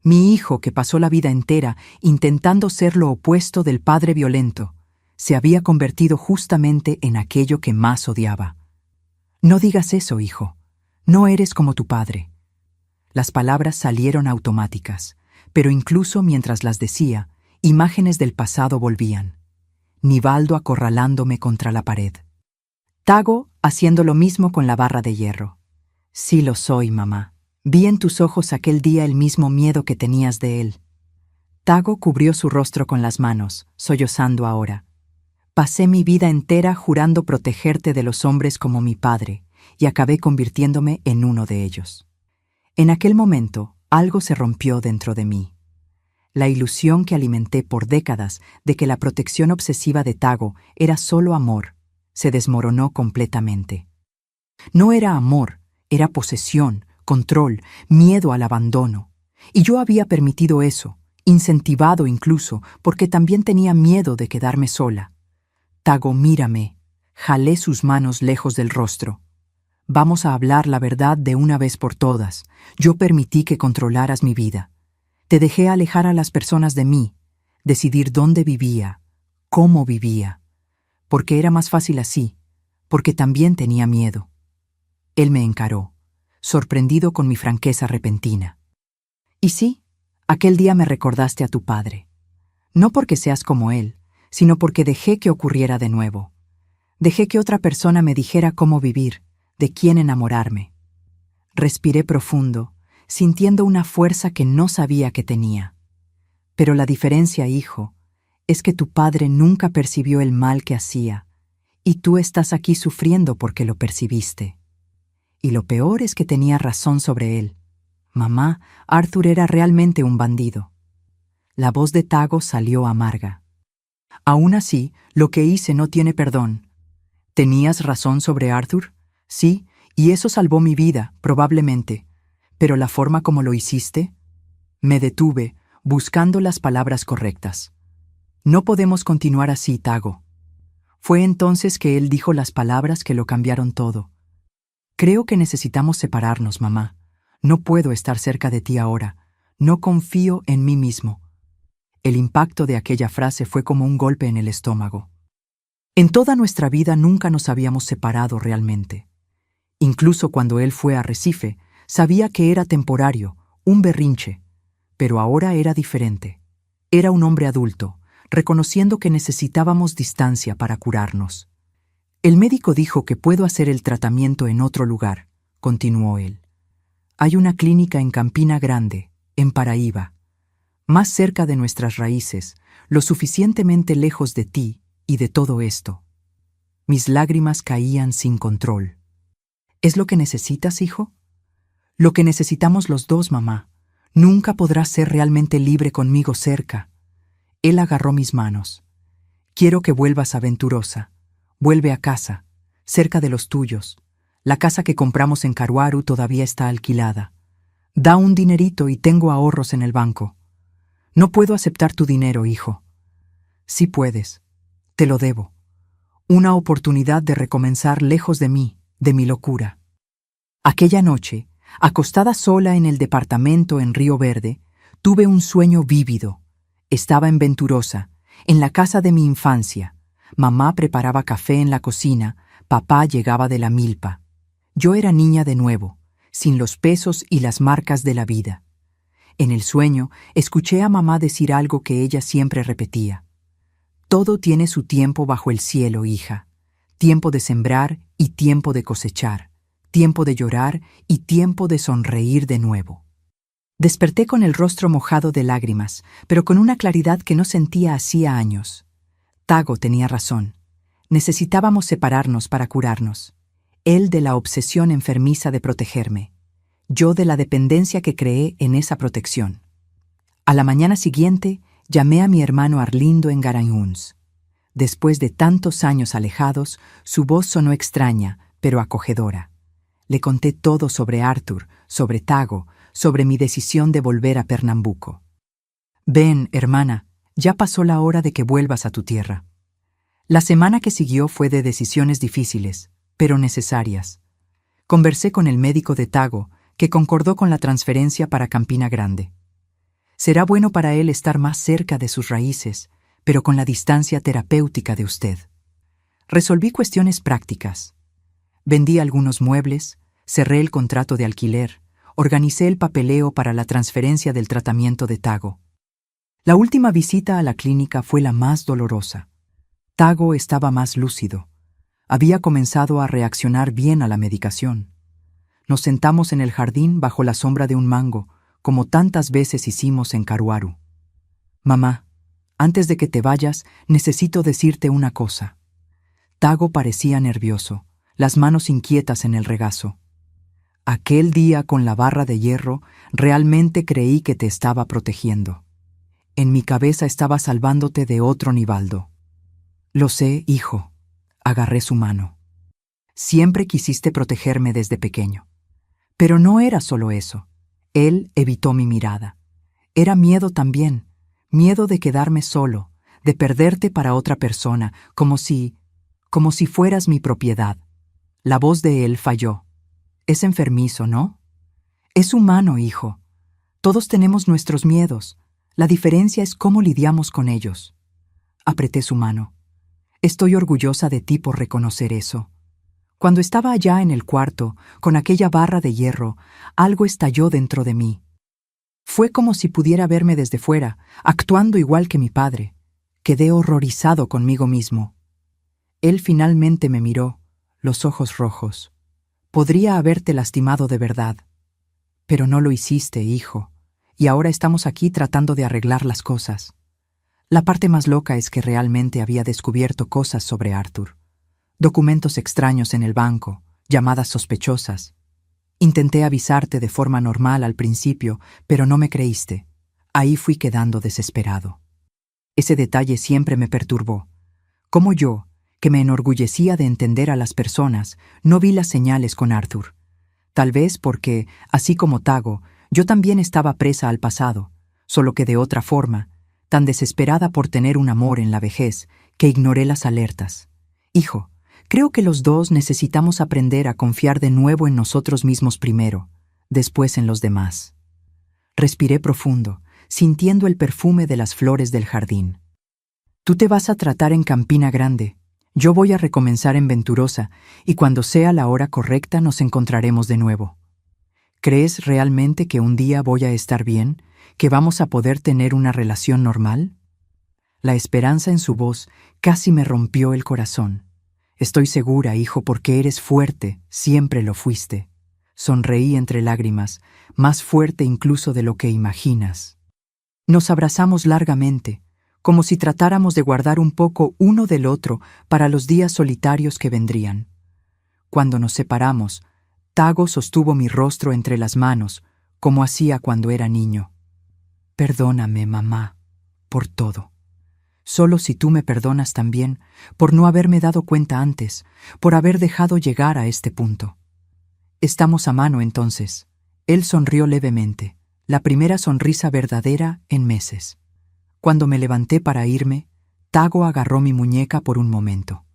A: Mi hijo, que pasó la vida entera intentando ser lo opuesto del padre violento, se había convertido justamente en aquello que más odiaba. «No digas eso, hijo. No eres como tu padre». Las palabras salieron automáticas, pero incluso mientras las decía, imágenes del pasado volvían. Nivaldo acorralándome contra la pared. Tago haciendo lo mismo con la barra de hierro. «Sí lo soy, mamá. Vi en tus ojos aquel día el mismo miedo que tenías de él». Tago cubrió su rostro con las manos, sollozando ahora. «Pasé mi vida entera jurando protegerte de los hombres como mi padre, y acabé convirtiéndome en uno de ellos». En aquel momento, algo se rompió dentro de mí. La ilusión que alimenté por décadas de que la protección obsesiva de Tago era solo amor se desmoronó completamente. No era amor, era posesión, control, miedo al abandono. Y yo había permitido eso, incentivado incluso, porque también tenía miedo de quedarme sola. Tago, mírame. Jalé sus manos lejos del rostro. Vamos a hablar la verdad de una vez por todas. Yo permití que controlaras mi vida. Te dejé alejar a las personas de mí, decidir dónde vivía, cómo vivía. Porque era más fácil así, porque también tenía miedo. Él me encaró, sorprendido con mi franqueza repentina. Y sí, aquel día me recordaste a tu padre. No porque seas como él, sino porque dejé que ocurriera de nuevo. Dejé que otra persona me dijera cómo vivir, de quién enamorarme. Respiré profundo, sintiendo una fuerza que no sabía que tenía. Pero la diferencia, hijo, es que tu padre nunca percibió el mal que hacía, y tú estás aquí sufriendo porque lo percibiste. Y lo peor es que tenía razón sobre él. Mamá, Arthur era realmente un bandido. La voz de Tago salió amarga. Aún así, lo que hice no tiene perdón. ¿Tenías razón sobre Arthur? Sí, y eso salvó mi vida, probablemente. Pero la forma como lo hiciste... Me detuve, buscando las palabras correctas. No podemos continuar así, Tago. Fue entonces que él dijo las palabras que lo cambiaron todo. Creo que necesitamos separarnos, mamá. No puedo estar cerca de ti ahora. No confío en mí mismo. El impacto de aquella frase fue como un golpe en el estómago. En toda nuestra vida nunca nos habíamos separado realmente. Incluso cuando él fue a Recife, sabía que era temporario, un berrinche, pero ahora era diferente. Era un hombre adulto, reconociendo que necesitábamos distancia para curarnos. El médico dijo que puedo hacer el tratamiento en otro lugar, continuó él. Hay una clínica en Campina Grande, en Paraíba, más cerca de nuestras raíces, lo suficientemente lejos de ti y de todo esto. Mis lágrimas caían sin control. ¿Es lo que necesitas, hijo? Lo que necesitamos los dos, mamá. Nunca podrás ser realmente libre conmigo cerca. Él agarró mis manos. Quiero que vuelvas a Venturosa. Vuelve a casa, cerca de los tuyos. La casa que compramos en Caruaru todavía está alquilada. Da un dinerito y tengo ahorros en el banco. No puedo aceptar tu dinero, hijo. Sí puedes. Te lo debo. Una oportunidad de recomenzar lejos de mí, de mi locura. Aquella noche, acostada sola en el departamento en Río Verde, tuve un sueño vívido. Estaba en Venturosa, en la casa de mi infancia. Mamá preparaba café en la cocina, papá llegaba de la milpa. Yo era niña de nuevo, sin los pesos y las marcas de la vida. En el sueño, escuché a mamá decir algo que ella siempre repetía. Todo tiene su tiempo bajo el cielo, hija. Tiempo de sembrar y tiempo de cosechar. Tiempo de llorar y tiempo de sonreír de nuevo. Desperté con el rostro mojado de lágrimas, pero con una claridad que no sentía hacía años. Tago tenía razón. Necesitábamos separarnos para curarnos. Él de la obsesión enfermiza de protegerme. Yo de la dependencia que creé en esa protección. A la mañana siguiente, llamé a mi hermano Arlindo en Garanhuns. Después de tantos años alejados, su voz sonó extraña, pero acogedora. Le conté todo sobre Arthur, sobre Tago, sobre mi decisión de volver a Pernambuco. Ven, hermana, ya pasó la hora de que vuelvas a tu tierra. La semana que siguió fue de decisiones difíciles, pero necesarias. Conversé con el médico de Tago, que concordó con la transferencia para Campina Grande. Será bueno para él estar más cerca de sus raíces, pero con la distancia terapéutica de usted. Resolví cuestiones prácticas. Vendí algunos muebles, cerré el contrato de alquiler, organicé el papeleo para la transferencia del tratamiento de Tago. La última visita a la clínica fue la más dolorosa. Tago estaba más lúcido. Había comenzado a reaccionar bien a la medicación. Nos sentamos en el jardín bajo la sombra de un mango, como tantas veces hicimos en Caruaru. Mamá, antes de que te vayas, necesito decirte una cosa. Tago parecía nervioso, las manos inquietas en el regazo. Aquel día con la barra de hierro, realmente creí que te estaba protegiendo. En mi cabeza estaba salvándote de otro Nivaldo. Lo sé, hijo. Agarré su mano. Siempre quisiste protegerme desde pequeño. Pero no era solo eso. Él evitó mi mirada. Era miedo también. Miedo de quedarme solo, de perderte para otra persona, como si fueras mi propiedad. La voz de él falló. Es enfermizo, ¿no? Es humano, hijo. Todos tenemos nuestros miedos. La diferencia es cómo lidiamos con ellos. Apreté su mano. Estoy orgullosa de ti por reconocer eso. Cuando estaba allá en el cuarto, con aquella barra de hierro, algo estalló dentro de mí. Fue como si pudiera verme desde fuera, actuando igual que mi padre. Quedé horrorizado conmigo mismo. Él finalmente me miró, los ojos rojos. Podría haberte lastimado de verdad. Pero no lo hiciste, hijo, y ahora estamos aquí tratando de arreglar las cosas. La parte más loca es que realmente había descubierto cosas sobre Arthur. Documentos extraños en el banco, llamadas sospechosas. Intenté avisarte de forma normal al principio, pero no me creíste. Ahí fui quedando desesperado. Ese detalle siempre me perturbó. Como yo, que me enorgullecía de entender a las personas, no vi las señales con Arthur. Tal vez porque, así como Tago, yo también estaba presa al pasado, solo que de otra forma, tan desesperada por tener un amor en la vejez, que ignoré las alertas. Hijo, creo que los dos necesitamos aprender a confiar de nuevo en nosotros mismos primero, después en los demás. Respiré profundo, sintiendo el perfume de las flores del jardín. Tú te vas a tratar en Campina Grande. Yo voy a recomenzar en Venturosa, y cuando sea la hora correcta nos encontraremos de nuevo. ¿Crees realmente que un día voy a estar bien, que vamos a poder tener una relación normal? La esperanza en su voz casi me rompió el corazón. Estoy segura, hijo, porque eres fuerte, siempre lo fuiste. Sonreí entre lágrimas, más fuerte incluso de lo que imaginas. Nos abrazamos largamente, como si tratáramos de guardar un poco uno del otro para los días solitarios que vendrían. Cuando nos separamos, Tago sostuvo mi rostro entre las manos, como hacía cuando era niño. Perdóname, mamá, por todo. Solo si tú me perdonas también, por no haberme dado cuenta antes, por haber dejado llegar a este punto. Estamos a mano entonces. Él sonrió levemente, la primera sonrisa verdadera en meses. Cuando me levanté para irme, Tago agarró mi muñeca por un momento.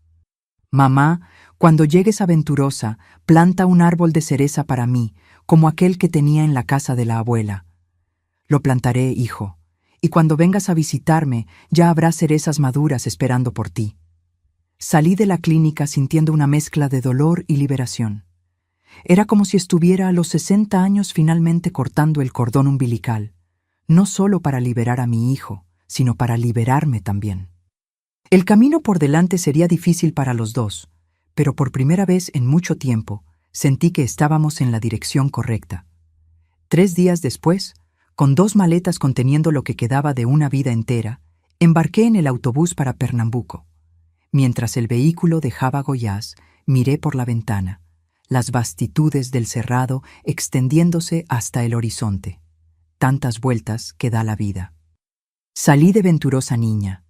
A: Mamá, cuando llegues a Venturosa, planta un árbol de cereza para mí, como aquel que tenía en la casa de la abuela. Lo plantaré, hijo, y cuando vengas a visitarme ya habrá cerezas maduras esperando por ti. Salí de la clínica sintiendo una mezcla de dolor y liberación. Era como si estuviera a los 60 años finalmente cortando el cordón umbilical, no solo para liberar a mi hijo, sino para liberarme también. El camino por delante sería difícil para los dos, pero por primera vez en mucho tiempo sentí que estábamos en la dirección correcta. 3 días después, con 2 maletas conteniendo lo que quedaba de una vida entera, embarqué en el autobús para Pernambuco. Mientras el vehículo dejaba Goiás, miré por la ventana, las vastitudes del cerrado extendiéndose hasta el horizonte. Tantas vueltas que da la vida. Salí de Venturosa niña.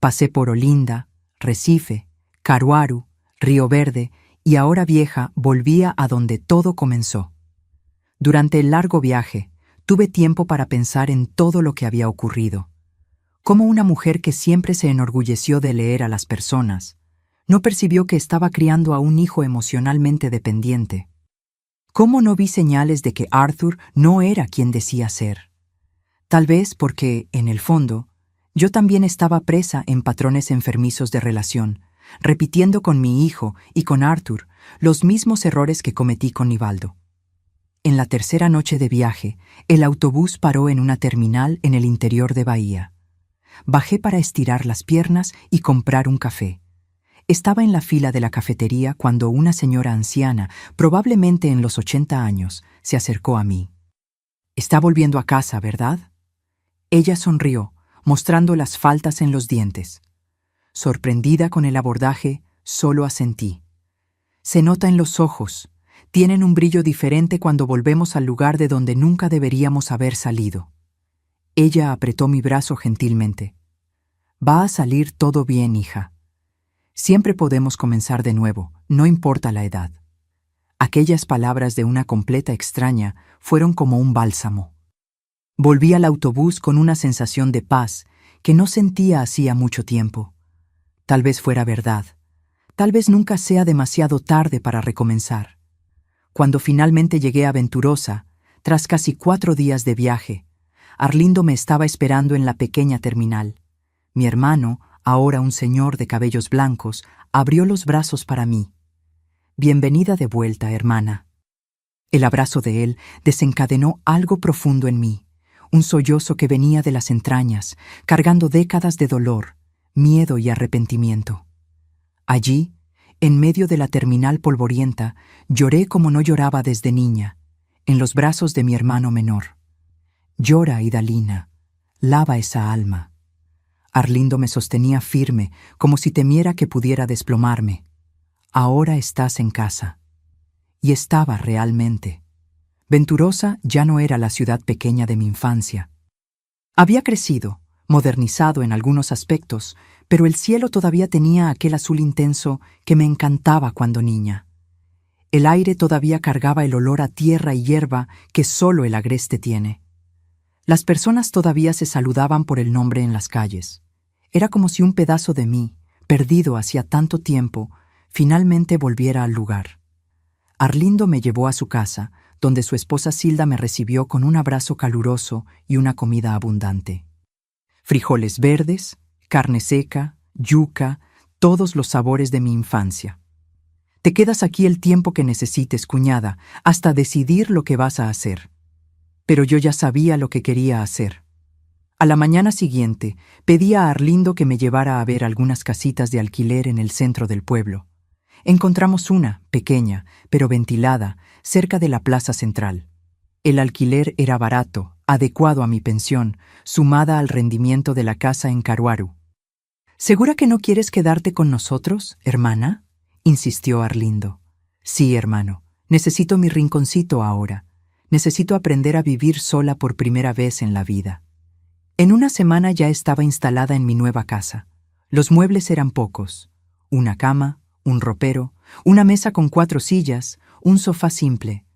A: Pasé por Olinda, Recife, Caruaru, Río Verde y ahora vieja volvía a donde todo comenzó. Durante el largo viaje, tuve tiempo para pensar en todo lo que había ocurrido. Como una mujer que siempre se enorgulleció de leer a las personas, no percibió que estaba criando a un hijo emocionalmente dependiente. ¿Cómo no vi señales de que Arthur no era quien decía ser? Tal vez porque, en el fondo, yo también estaba presa en patrones enfermizos de relación, repitiendo con mi hijo y con Arthur los mismos errores que cometí con Nivaldo. En la tercera noche de viaje, el autobús paró en una terminal en el interior de Bahía. Bajé para estirar las piernas y comprar un café. Estaba en la fila de la cafetería cuando una señora anciana, probablemente en los 80 años, se acercó a mí. «Está volviendo a casa, ¿verdad?» Ella sonrió, mostrando las faltas en los dientes. Sorprendida con el abordaje, solo asentí. Se nota en los ojos. Tienen un brillo diferente cuando volvemos al lugar de donde nunca deberíamos haber salido. Ella apretó mi brazo gentilmente. Va a salir todo bien, hija. Siempre podemos comenzar de nuevo, no importa la edad. Aquellas palabras de una completa extraña fueron como un bálsamo. Volví al autobús con una sensación de paz que no sentía hacía mucho tiempo. Tal vez fuera verdad. Tal vez nunca sea demasiado tarde para recomenzar. Cuando finalmente llegué a Venturosa, tras casi 4 días de viaje, Arlindo me estaba esperando en la pequeña terminal. Mi hermano, ahora un señor de cabellos blancos, abrió los brazos para mí. Bienvenida de vuelta, hermana. El abrazo de él desencadenó algo profundo en mí, un sollozo que venía de las entrañas, cargando décadas de dolor, miedo y arrepentimiento. Allí, en medio de la terminal polvorienta, lloré como no lloraba desde niña, en los brazos de mi hermano menor. Llora, Idalina, lava esa alma. Arlindo me sostenía firme, como si temiera que pudiera desplomarme. Ahora estás en casa. Y estaba realmente. Venturosa ya no era la ciudad pequeña de mi infancia. Había crecido, modernizado en algunos aspectos, pero el cielo todavía tenía aquel azul intenso que me encantaba cuando niña. El aire todavía cargaba el olor a tierra y hierba que solo el agreste tiene. Las personas todavía se saludaban por el nombre en las calles. Era como si un pedazo de mí, perdido hacía tanto tiempo, finalmente volviera al lugar. Arlindo me llevó a su casa, donde su esposa Silda me recibió con un abrazo caluroso y una comida abundante. Frijoles verdes, carne seca, yuca, todos los sabores de mi infancia. Te quedas aquí el tiempo que necesites, cuñada, hasta decidir lo que vas a hacer. Pero yo ya sabía lo que quería hacer. A la mañana siguiente, pedí a Arlindo que me llevara a ver algunas casitas de alquiler en el centro del pueblo. Encontramos una, pequeña, pero ventilada, cerca de la plaza central. El alquiler era barato, adecuado a mi pensión, sumada al rendimiento de la casa en Caruaru. ¿Segura que no quieres quedarte con nosotros, hermana?, insistió Arlindo. Sí, hermano, necesito mi rinconcito ahora. Necesito aprender a vivir sola por primera vez en la vida. En una semana ya estaba instalada en mi nueva casa. Los muebles eran pocos. Una cama, un ropero, una mesa con 4 sillas, un sofá simple.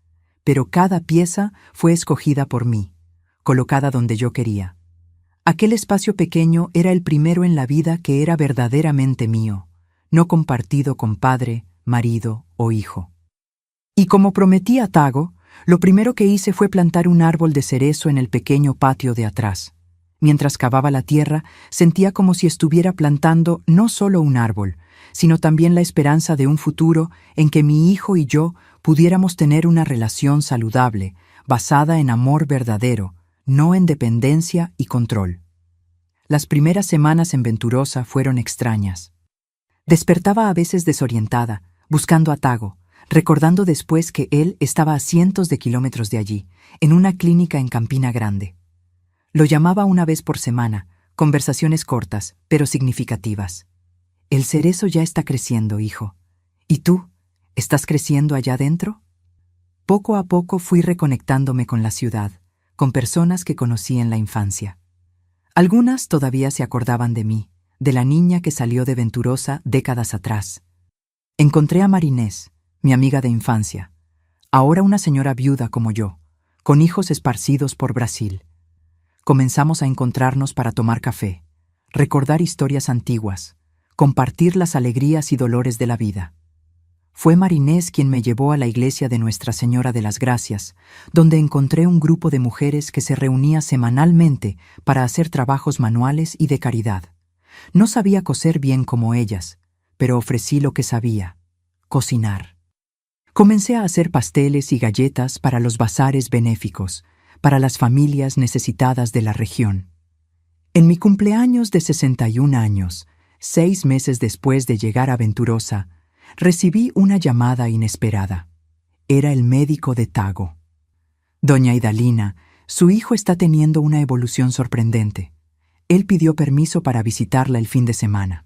A: Pero cada pieza fue escogida por mí, colocada donde yo quería. Aquel espacio pequeño era el primero en la vida que era verdaderamente mío, no compartido con padre, marido o hijo. Y como prometí a Tago, lo primero que hice fue plantar un árbol de cerezo en el pequeño patio de atrás. Mientras cavaba la tierra, sentía como si estuviera plantando no solo un árbol, sino también la esperanza de un futuro en que mi hijo y yo pudiéramos tener una relación saludable, basada en amor verdadero, no en dependencia y control. Las primeras semanas en Venturosa fueron extrañas. Despertaba a veces desorientada, buscando a Tago, recordando después que él estaba a cientos de kilómetros de allí, en una clínica en Campina Grande. Lo llamaba una vez por semana, conversaciones cortas, pero significativas. El cerezo ya está creciendo, hijo. ¿Y tú? ¿Estás creciendo allá adentro? Poco a poco fui reconectándome con la ciudad, con personas que conocí en la infancia. Algunas todavía se acordaban de mí, de la niña que salió de Venturosa décadas atrás. Encontré a Marinés, mi amiga de infancia, ahora una señora viuda como yo, con hijos esparcidos por Brasil. Comenzamos a encontrarnos para tomar café, recordar historias antiguas, compartir las alegrías y dolores de la vida. Fue Marinés quien me llevó a la iglesia de Nuestra Señora de las Gracias, donde encontré un grupo de mujeres que se reunía semanalmente para hacer trabajos manuales y de caridad. No sabía coser bien como ellas, pero ofrecí lo que sabía: cocinar. Comencé a hacer pasteles y galletas para los bazares benéficos, para las familias necesitadas de la región. En mi cumpleaños de 61 años, 6 meses después de llegar a Venturosa, recibí una llamada inesperada. Era el médico de Tago. Doña Idalina, su hijo está teniendo una evolución sorprendente. Él pidió permiso para visitarla el fin de semana.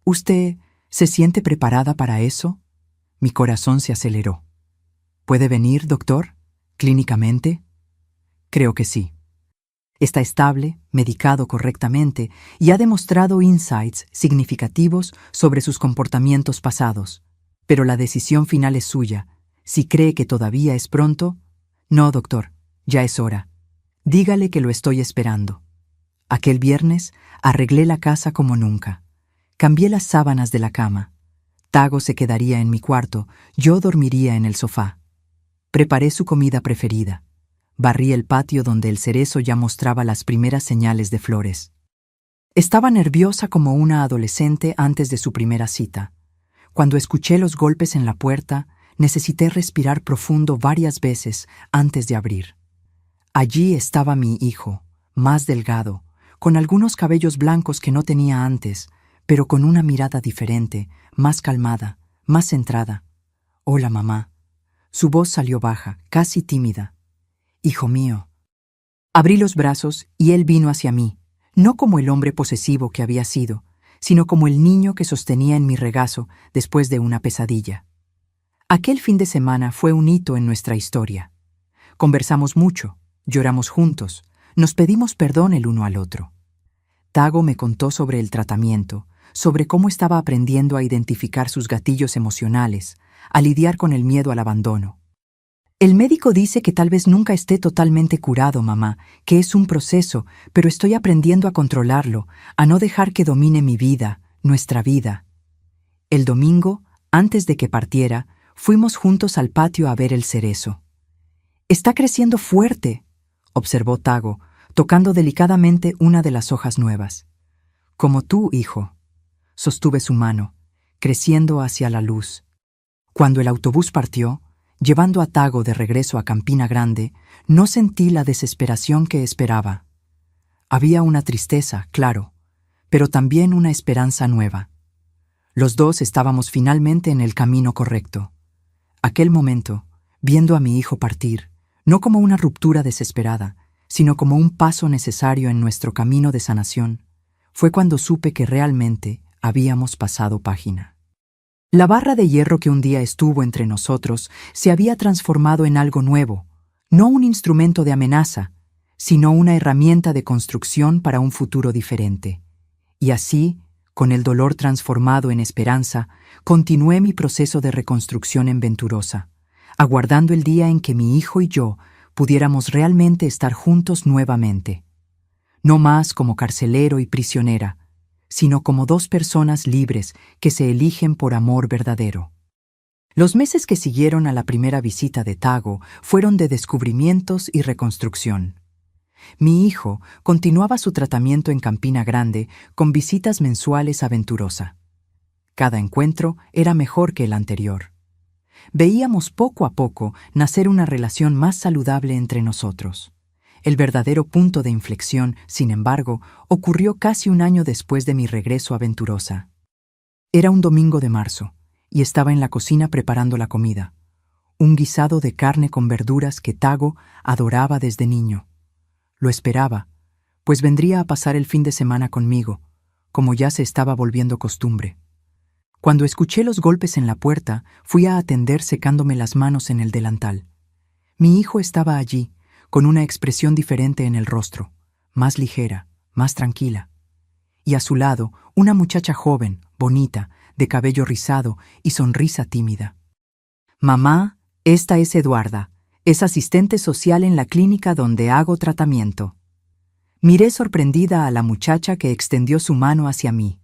A: ¿Usted se siente preparada para eso? Mi corazón se aceleró. ¿Puede venir, doctor? ¿Clínicamente? Creo que sí. Está estable, medicado correctamente y ha demostrado insights significativos sobre sus comportamientos pasados. Pero la decisión final es suya. Si cree que todavía es pronto, no, doctor, ya es hora. Dígale que lo estoy esperando. Aquel viernes arreglé la casa como nunca. Cambié las sábanas de la cama. Tago se quedaría en mi cuarto, yo dormiría en el sofá. Preparé su comida preferida. Barrí el patio donde el cerezo ya mostraba las primeras señales de flores. Estaba nerviosa como una adolescente antes de su primera cita. Cuando escuché los golpes en la puerta, necesité respirar profundo varias veces antes de abrir. Allí estaba mi hijo, más delgado, con algunos cabellos blancos que no tenía antes, pero con una mirada diferente, más calmada, más centrada. «Hola, mamá». Su voz salió baja, casi tímida. «Hijo mío». Abrí los brazos y él vino hacia mí, no como el hombre posesivo que había sido, sino como el niño que sostenía en mi regazo después de una pesadilla. Aquel fin de semana fue un hito en nuestra historia. Conversamos mucho, lloramos juntos, nos pedimos perdón el uno al otro. Tago me contó sobre el tratamiento, sobre cómo estaba aprendiendo a identificar sus gatillos emocionales, a lidiar con el miedo al abandono. «El médico dice que tal vez nunca esté totalmente curado, mamá, que es un proceso, pero estoy aprendiendo a controlarlo, a no dejar que domine mi vida, nuestra vida». El domingo, antes de que partiera, fuimos juntos al patio a ver el cerezo. «Está creciendo fuerte», observó Tago, tocando delicadamente una de las hojas nuevas. «Como tú, hijo». Sostuve su mano, creciendo hacia la luz. Cuando el autobús partió, llevando a Tago de regreso a Campina Grande, no sentí la desesperación que esperaba. Había una tristeza, claro, pero también una esperanza nueva. Los dos estábamos finalmente en el camino correcto. Aquel momento, viendo a mi hijo partir, no como una ruptura desesperada, sino como un paso necesario en nuestro camino de sanación, fue cuando supe que realmente habíamos pasado página. La barra de hierro que un día estuvo entre nosotros se había transformado en algo nuevo, no un instrumento de amenaza, sino una herramienta de construcción para un futuro diferente. Y así, con el dolor transformado en esperanza, continué mi proceso de reconstrucción en Venturosa, aguardando el día en que mi hijo y yo pudiéramos realmente estar juntos nuevamente. No más como carcelero y prisionera, sino como dos personas libres que se eligen por amor verdadero. Los meses que siguieron a la primera visita de Tago fueron de descubrimientos y reconstrucción. Mi hijo continuaba su tratamiento en Campina Grande con visitas mensuales a Venturosa. Cada encuentro era mejor que el anterior. Veíamos poco a poco nacer una relación más saludable entre nosotros. El verdadero punto de inflexión, sin embargo, ocurrió casi un año después de mi regreso a Venturosa. Era un domingo de marzo, y estaba en la cocina preparando la comida, un guisado de carne con verduras que Tago adoraba desde niño. Lo esperaba, pues vendría a pasar el fin de semana conmigo, como ya se estaba volviendo costumbre. Cuando escuché los golpes en la puerta, fui a atender secándome las manos en el delantal. Mi hijo estaba allí, con una expresión diferente en el rostro, más ligera, más tranquila. Y a su lado, una muchacha joven, bonita, de cabello rizado y sonrisa tímida. «Mamá, esta es Eduarda, es asistente social en la clínica donde hago tratamiento». Miré sorprendida a la muchacha que extendió su mano hacia mí.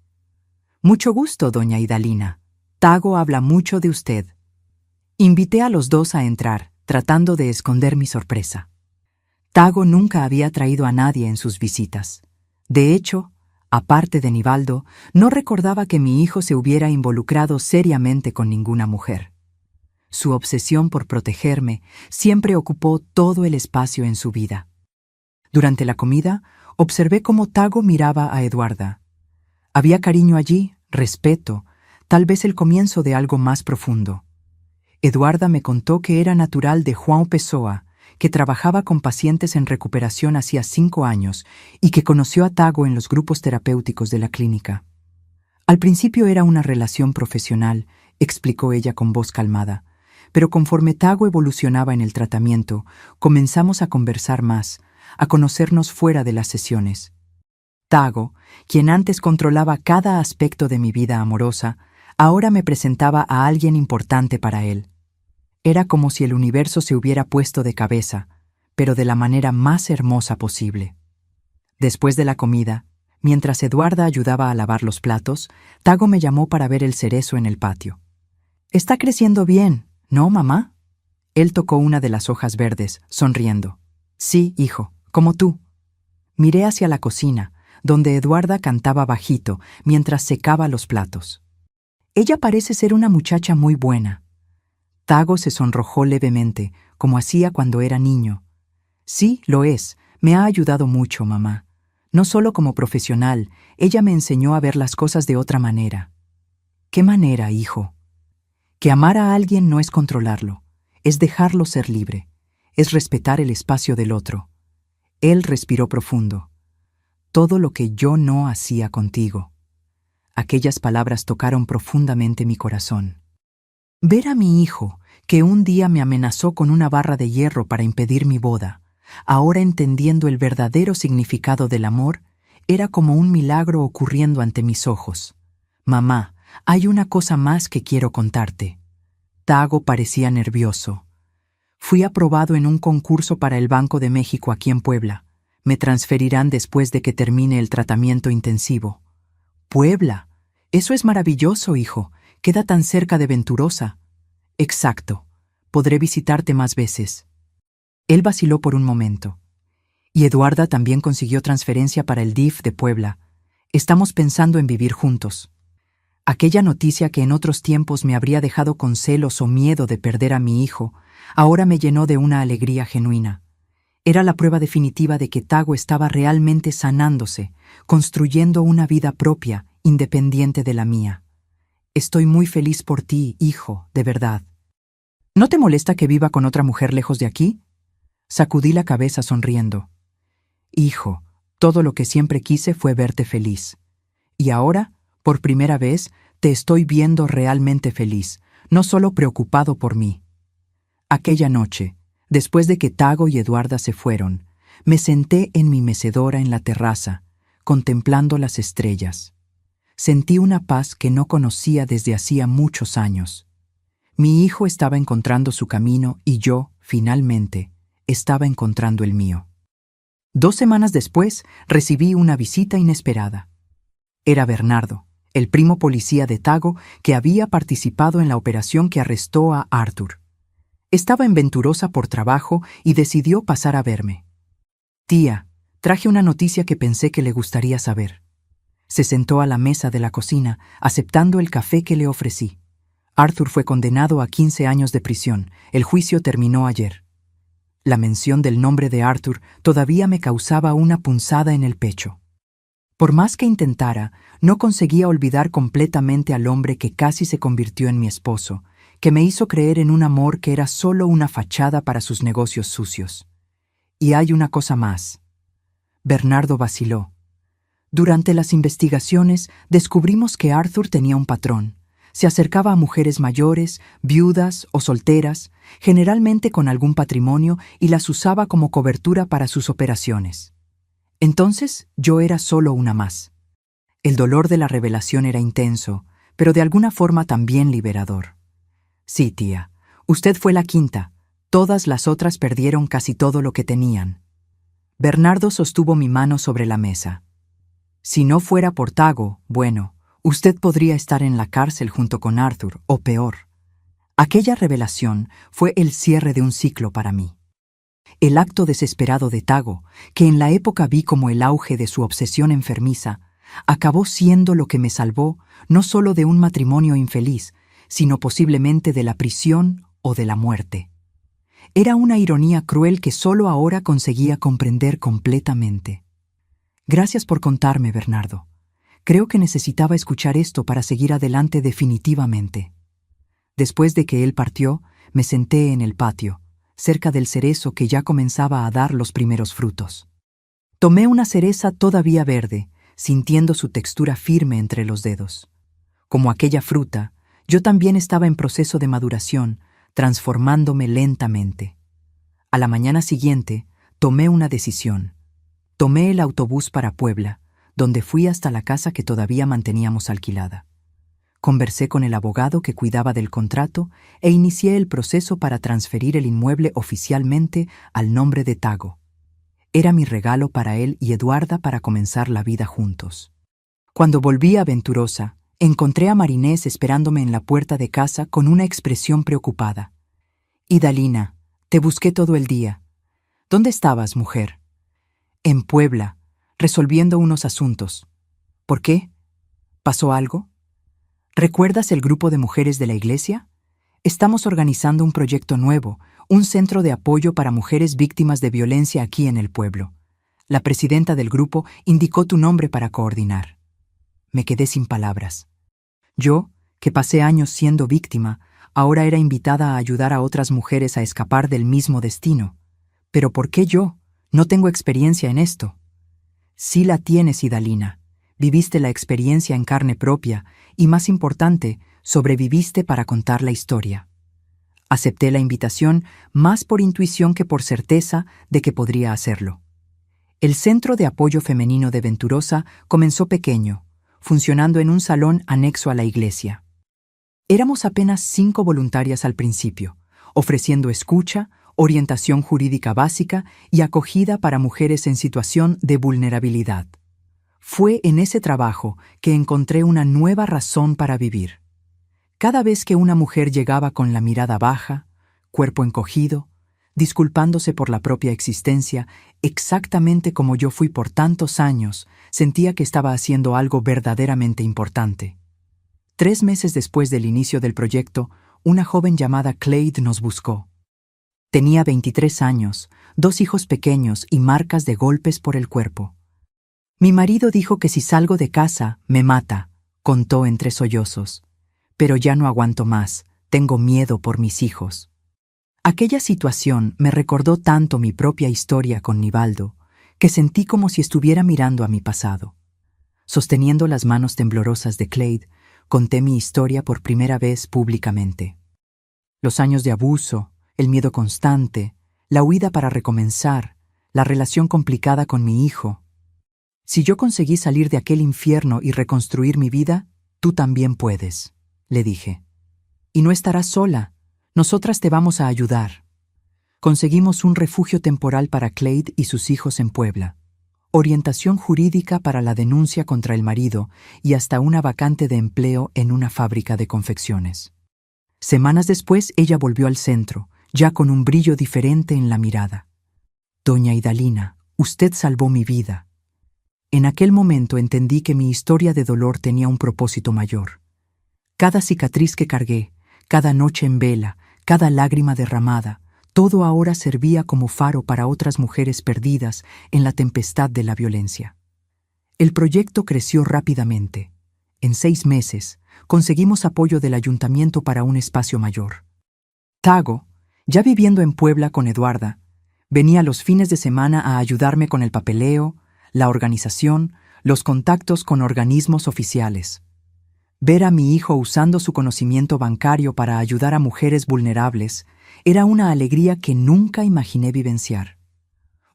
A: «Mucho gusto, doña Idalina. Tago habla mucho de usted». Invité a los dos a entrar, tratando de esconder mi sorpresa. Tago nunca había traído a nadie en sus visitas. De hecho, aparte de Nivaldo, no recordaba que mi hijo se hubiera involucrado seriamente con ninguna mujer. Su obsesión por protegerme siempre ocupó todo el espacio en su vida. Durante la comida, observé cómo Tago miraba a Eduarda. Había cariño allí, respeto, tal vez el comienzo de algo más profundo. Eduarda me contó que era natural de Juan Pessoa, que trabajaba con pacientes en recuperación hacía 5 años y que conoció a Tago en los grupos terapéuticos de la clínica. Al principio era una relación profesional, explicó ella con voz calmada, pero conforme Tago evolucionaba en el tratamiento, comenzamos a conversar más, a conocernos fuera de las sesiones. Tago, quien antes controlaba cada aspecto de mi vida amorosa, ahora me presentaba a alguien importante para él. Era como si el universo se hubiera puesto de cabeza, pero de la manera más hermosa posible. Después de la comida, mientras Eduarda ayudaba a lavar los platos, Tago me llamó para ver el cerezo en el patio. «Está creciendo bien, ¿no, mamá?» Él tocó una de las hojas verdes, sonriendo. «Sí, hijo, como tú». Miré hacia la cocina, donde Eduarda cantaba bajito mientras secaba los platos. «Ella parece ser una muchacha muy buena». Tago se sonrojó levemente, como hacía cuando era niño. «Sí, lo es. Me ha ayudado mucho, mamá. No solo como profesional, ella me enseñó a ver las cosas de otra manera». «¿Qué manera, hijo?» «Que amar a alguien no es controlarlo, es dejarlo ser libre, es respetar el espacio del otro». Él respiró profundo. «Todo lo que yo no hacía contigo». Aquellas palabras tocaron profundamente mi corazón. Ver a mi hijo, que un día me amenazó con una barra de hierro para impedir mi boda, ahora entendiendo el verdadero significado del amor, era como un milagro ocurriendo ante mis ojos. «Mamá, hay una cosa más que quiero contarte». Tago parecía nervioso. «Fui aprobado en un concurso para el Banco de México aquí en Puebla. Me transferirán después de que termine el tratamiento intensivo». «Puebla. Eso es maravilloso, hijo. Queda tan cerca de Venturosa». «Exacto. Podré visitarte más veces». Él vaciló por un momento. «Y Eduarda también consiguió transferencia para el DIF de Puebla. Estamos pensando en vivir juntos». Aquella noticia que en otros tiempos me habría dejado con celos o miedo de perder a mi hijo, ahora me llenó de una alegría genuina. Era la prueba definitiva de que Tago estaba realmente sanándose, construyendo una vida propia, independiente de la mía. «Estoy muy feliz por ti, hijo, de verdad». «¿No te molesta que viva con otra mujer lejos de aquí?» Sacudí la cabeza sonriendo. «Hijo, todo lo que siempre quise fue verte feliz. Y ahora, por primera vez, te estoy viendo realmente feliz, no solo preocupado por mí». Aquella noche, después de que Tago y Eduarda se fueron, me senté en mi mecedora en la terraza, contemplando las estrellas. Sentí una paz que no conocía desde hacía muchos años. Mi hijo estaba encontrando su camino y yo, finalmente, estaba encontrando el mío. 2 semanas después, recibí una visita inesperada. Era Bernardo, el primo policía de Tago que había participado en la operación que arrestó a Arthur. Estaba en Venturosa por trabajo y decidió pasar a verme. «Tía, traje una noticia que pensé que le gustaría saber». Se sentó a la mesa de la cocina, aceptando el café que le ofrecí. Arthur fue condenado a 15 años de prisión. El juicio terminó ayer. La mención del nombre de Arthur todavía me causaba una punzada en el pecho. Por más que intentara, no conseguía olvidar completamente al hombre que casi se convirtió en mi esposo, que me hizo creer en un amor que era solo una fachada para sus negocios sucios. Y hay una cosa más. Bernardo vaciló. Durante las investigaciones descubrimos que Arthur tenía un patrón. Se acercaba a mujeres mayores, viudas o solteras, generalmente con algún patrimonio, y las usaba como cobertura para sus operaciones. Entonces yo era solo una más. El dolor de la revelación era intenso, pero de alguna forma también liberador. «Sí, tía, usted fue la quinta. Todas las otras perdieron casi todo lo que tenían». Bernardo sostuvo mi mano sobre la mesa. «Si no fuera por Tago, bueno, usted podría estar en la cárcel junto con Arthur, o peor». Aquella revelación fue el cierre de un ciclo para mí. El acto desesperado de Tago, que en la época vi como el auge de su obsesión enfermiza, acabó siendo lo que me salvó no solo de un matrimonio infeliz, sino posiblemente de la prisión o de la muerte. Era una ironía cruel que solo ahora conseguía comprender completamente. «Gracias por contarme, Bernardo. Creo que necesitaba escuchar esto para seguir adelante definitivamente». Después de que él partió, me senté en el patio, cerca del cerezo que ya comenzaba a dar los primeros frutos. Tomé una cereza todavía verde, sintiendo su textura firme entre los dedos. Como aquella fruta, yo también estaba en proceso de maduración, transformándome lentamente. A la mañana siguiente, tomé una decisión. Tomé el autobús para Puebla, donde fui hasta la casa que todavía manteníamos alquilada. Conversé con el abogado que cuidaba del contrato e inicié el proceso para transferir el inmueble oficialmente al nombre de Tago. Era mi regalo para él y Eduarda para comenzar la vida juntos. Cuando volví a Venturosa, encontré a Marinés esperándome en la puerta de casa con una expresión preocupada. «Idalina, te busqué todo el día. ¿Dónde estabas, mujer?» «En Puebla, resolviendo unos asuntos». «¿Por qué? ¿Pasó algo?» ¿Recuerdas el grupo de mujeres de la iglesia? Estamos organizando un proyecto nuevo, un centro de apoyo para mujeres víctimas de violencia aquí en el pueblo. La presidenta del grupo indicó tu nombre para coordinar. Me quedé sin palabras. Yo, que pasé años siendo víctima, ahora era invitada a ayudar a otras mujeres a escapar del mismo destino. ¿Pero por qué yo? No tengo experiencia en esto. Sí la tienes, Idalina. Viviste la experiencia en carne propia y, más importante, sobreviviste para contar la historia. Acepté la invitación más por intuición que por certeza de que podría hacerlo. El Centro de Apoyo Femenino de Venturosa comenzó pequeño, funcionando en un salón anexo a la iglesia. Éramos apenas 5 voluntarias al principio, ofreciendo escucha, orientación jurídica básica y acogida para mujeres en situación de vulnerabilidad. Fue en ese trabajo que encontré una nueva razón para vivir. Cada vez que una mujer llegaba con la mirada baja, cuerpo encogido, disculpándose por la propia existencia, exactamente como yo fui por tantos años, sentía que estaba haciendo algo verdaderamente importante. 3 meses después del inicio del proyecto, una joven llamada Cleide nos buscó. Tenía 23 años, 2 hijos pequeños y marcas de golpes por el cuerpo. «Mi marido dijo que si salgo de casa, me mata», contó entre sollozos. «Pero ya no aguanto más, tengo miedo por mis hijos». Aquella situación me recordó tanto mi propia historia con Nivaldo, que sentí como si estuviera mirando a mi pasado. Sosteniendo las manos temblorosas de Cleide, conté mi historia por primera vez públicamente. Los años de abuso, el miedo constante, la huida para recomenzar, la relación complicada con mi hijo. «Si yo conseguí salir de aquel infierno y reconstruir mi vida, tú también puedes», le dije. «Y no estarás sola, nosotras te vamos a ayudar». Conseguimos un refugio temporal para Cleide y sus hijos en Puebla, orientación jurídica para la denuncia contra el marido y hasta una vacante de empleo en una fábrica de confecciones. Semanas después ella volvió al centro, ya con un brillo diferente en la mirada. «Doña Idalina, usted salvó mi vida». En aquel momento entendí que mi historia de dolor tenía un propósito mayor. Cada cicatriz que cargué, cada noche en vela, cada lágrima derramada, todo ahora servía como faro para otras mujeres perdidas en la tempestad de la violencia. El proyecto creció rápidamente. En 6 meses, conseguimos apoyo del ayuntamiento para un espacio mayor. Tago, ya viviendo en Puebla con Eduarda, venía los fines de semana a ayudarme con el papeleo, la organización, los contactos con organismos oficiales. Ver a mi hijo usando su conocimiento bancario para ayudar a mujeres vulnerables era una alegría que nunca imaginé vivenciar.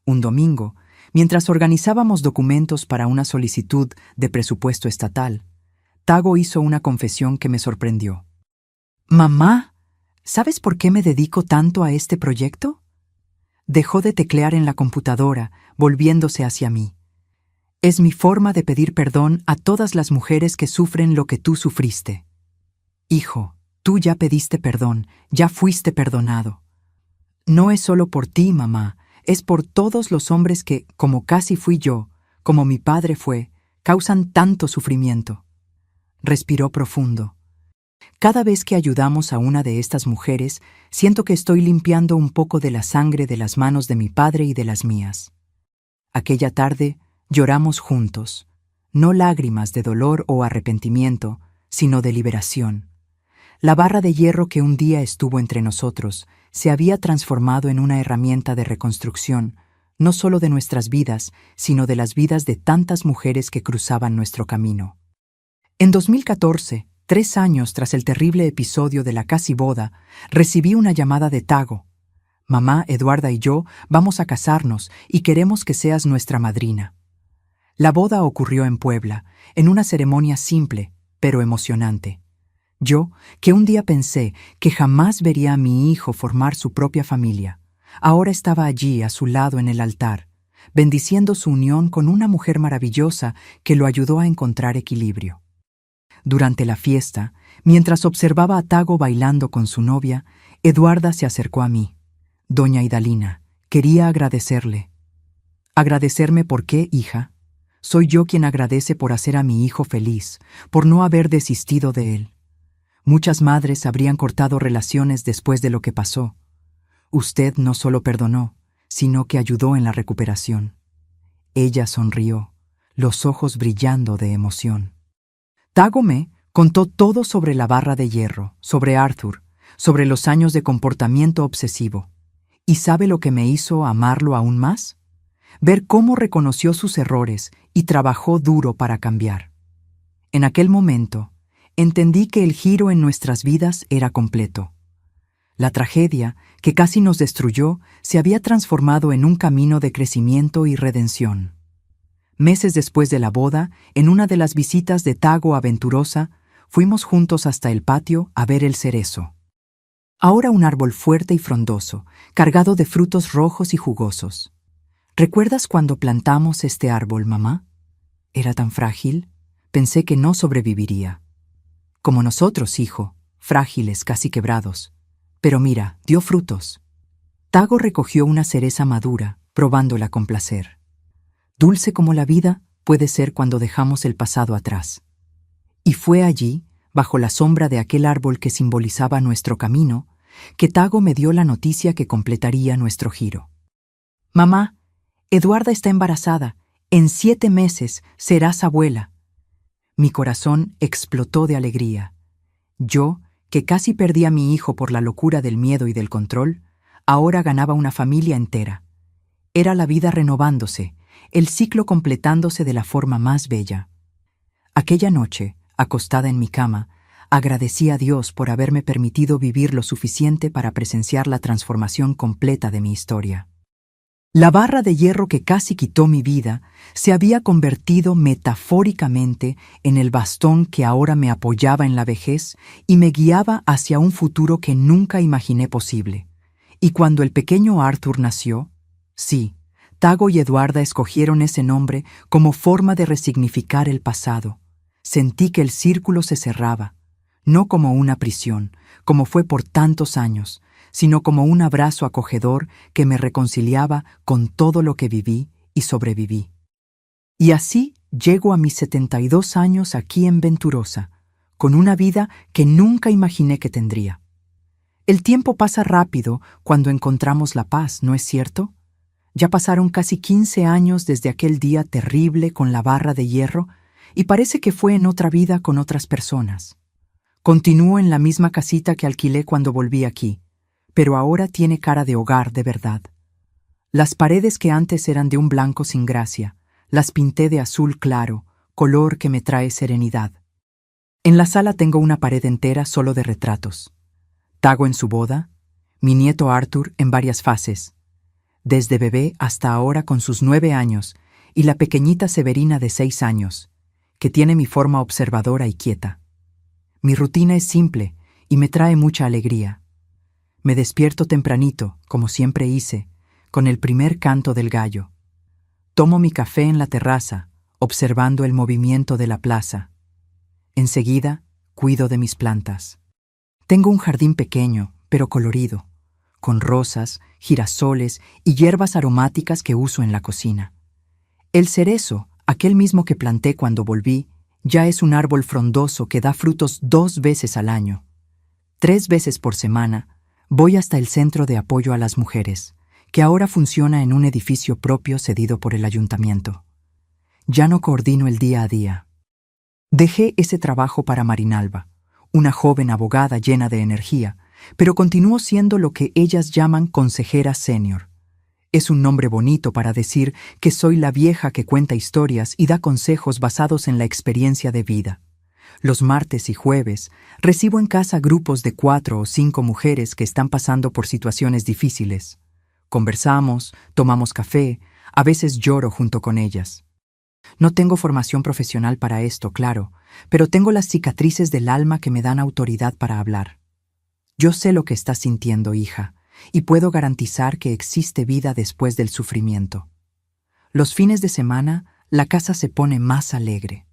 A: Un domingo, mientras organizábamos documentos para una solicitud de presupuesto estatal, Tago hizo una confesión que me sorprendió. «Mamá, ¿sabes por qué me dedico tanto a este proyecto?». Dejó de teclear en la computadora, volviéndose hacia mí. «Es mi forma de pedir perdón a todas las mujeres que sufren lo que tú sufriste». «Hijo, tú ya pediste perdón, ya fuiste perdonado». «No es solo por ti, mamá, es por todos los hombres que, como casi fui yo, como mi padre fue, causan tanto sufrimiento». Respiró profundo. «Cada vez que ayudamos a una de estas mujeres, siento que estoy limpiando un poco de la sangre de las manos de mi padre y de las mías». Aquella tarde, lloramos juntos, no lágrimas de dolor o arrepentimiento, sino de liberación. La barra de hierro que un día estuvo entre nosotros se había transformado en una herramienta de reconstrucción, no solo de nuestras vidas, sino de las vidas de tantas mujeres que cruzaban nuestro camino. En 2014, 3 años tras el terrible episodio de la casi boda, recibí una llamada de Tago. Mamá, Eduarda y yo vamos a casarnos y queremos que seas nuestra madrina. La boda ocurrió en Puebla, en una ceremonia simple, pero emocionante. Yo, que un día pensé que jamás vería a mi hijo formar su propia familia, ahora estaba allí a su lado en el altar, bendiciendo su unión con una mujer maravillosa que lo ayudó a encontrar equilibrio. Durante la fiesta, mientras observaba a Tago bailando con su novia, Eduarda se acercó a mí. Doña Idalina, quería agradecerle. ¿Agradecerme por qué, hija? Soy yo quien agradece por hacer a mi hijo feliz, por no haber desistido de él. Muchas madres habrían cortado relaciones después de lo que pasó. Usted no solo perdonó, sino que ayudó en la recuperación. Ella sonrió, los ojos brillando de emoción. Tago me contó todo sobre la barra de hierro, sobre Arthur, sobre los años de comportamiento obsesivo. ¿Y sabe lo que me hizo amarlo aún más? Ver cómo reconoció sus errores y trabajó duro para cambiar. En aquel momento, entendí que el giro en nuestras vidas era completo. La tragedia, que casi nos destruyó, se había transformado en un camino de crecimiento y redención. Meses después de la boda, en una de las visitas de Tago Aventurosa, fuimos juntos hasta el patio a ver el cerezo. Ahora un árbol fuerte y frondoso, cargado de frutos rojos y jugosos. ¿Recuerdas cuando plantamos este árbol, mamá? Era tan frágil, pensé que no sobreviviría. Como nosotros, hijo, frágiles, casi quebrados. Pero mira, dio frutos. Tago recogió una cereza madura, probándola con placer. Dulce como la vida puede ser cuando dejamos el pasado atrás. Y fue allí, bajo la sombra de aquel árbol que simbolizaba nuestro camino, que Tago me dio la noticia que completaría nuestro giro. Mamá, Eduarda está embarazada. En 7 meses serás abuela. Mi corazón explotó de alegría. Yo, que casi perdí a mi hijo por la locura del miedo y del control, ahora ganaba una familia entera. Era la vida renovándose, el ciclo completándose de la forma más bella. Aquella noche, acostada en mi cama, agradecí a Dios por haberme permitido vivir lo suficiente para presenciar la transformación completa de mi historia. La barra de hierro que casi quitó mi vida se había convertido metafóricamente en el bastón que ahora me apoyaba en la vejez y me guiaba hacia un futuro que nunca imaginé posible. Y cuando el pequeño Arthur nació, sí, Tago y Eduarda escogieron ese nombre como forma de resignificar el pasado. Sentí que el círculo se cerraba, no como una prisión, como fue por tantos años, sino como un abrazo acogedor que me reconciliaba con todo lo que viví y sobreviví. Y así llego a mis 72 años aquí en Venturosa, con una vida que nunca imaginé que tendría. El tiempo pasa rápido cuando encontramos la paz, ¿no es cierto? Ya pasaron casi 15 años desde aquel día terrible con la barra de hierro y parece que fue en otra vida con otras personas. Continúo en la misma casita que alquilé cuando volví aquí, pero ahora tiene cara de hogar de verdad. Las paredes que antes eran de un blanco sin gracia, las pinté de azul claro, color que me trae serenidad. En la sala tengo una pared entera solo de retratos. Tago en su boda, mi nieto Arthur en varias fases, desde bebé hasta ahora con sus 9 años, y la pequeñita Severina de 6 años, que tiene mi forma observadora y quieta. Mi rutina es simple y me trae mucha alegría. Me despierto tempranito, como siempre hice, con el primer canto del gallo. Tomo mi café en la terraza, observando el movimiento de la plaza. Enseguida, cuido de mis plantas. Tengo un jardín pequeño, pero colorido, con rosas, girasoles y hierbas aromáticas que uso en la cocina. El cerezo, aquel mismo que planté cuando volví, ya es un árbol frondoso que da frutos 2 veces al año. 3 veces por semana, voy hasta el Centro de Apoyo a las Mujeres, que ahora funciona en un edificio propio cedido por el ayuntamiento. Ya no coordino el día a día. Dejé ese trabajo para Marinalba, una joven abogada llena de energía, pero continúo siendo lo que ellas llaman consejera senior. Es un nombre bonito para decir que soy la vieja que cuenta historias y da consejos basados en la experiencia de vida. Los martes y jueves recibo en casa grupos de 4 o 5 mujeres que están pasando por situaciones difíciles. Conversamos, tomamos café, a veces lloro junto con ellas. No tengo formación profesional para esto, claro, pero tengo las cicatrices del alma que me dan autoridad para hablar. Yo sé lo que estás sintiendo, hija, y puedo garantizar que existe vida después del sufrimiento. Los fines de semana, la casa se pone más alegre.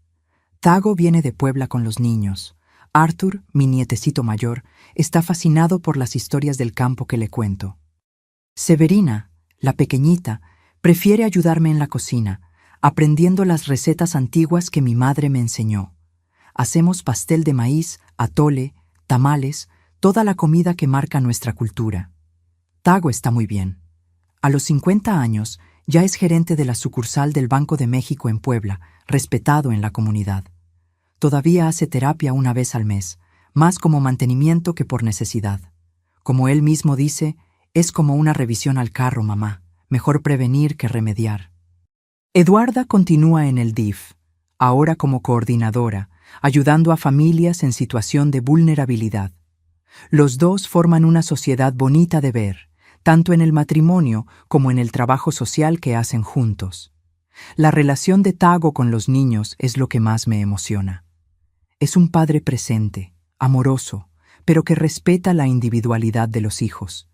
A: Tago viene de Puebla con los niños. Arthur, mi nietecito mayor, está fascinado por las historias del campo que le cuento. Severina, la pequeñita, prefiere ayudarme en la cocina, aprendiendo las recetas antiguas que mi madre me enseñó. Hacemos pastel de maíz, atole, tamales, toda la comida que marca nuestra cultura. Tago está muy bien. A los 50 años, ya es gerente de la sucursal del Banco de México en Puebla, respetado en la comunidad. Todavía hace terapia una vez al mes, más como mantenimiento que por necesidad. Como él mismo dice, es como una revisión al carro, mamá. Mejor prevenir que remediar. Eduarda continúa en el DIF, ahora como coordinadora, ayudando a familias en situación de vulnerabilidad. Los dos forman una sociedad bonita de ver, tanto en el matrimonio como en el trabajo social que hacen juntos. La relación de Tago con los niños es lo que más me emociona. Es un padre presente, amoroso, pero que respeta la individualidad de los hijos.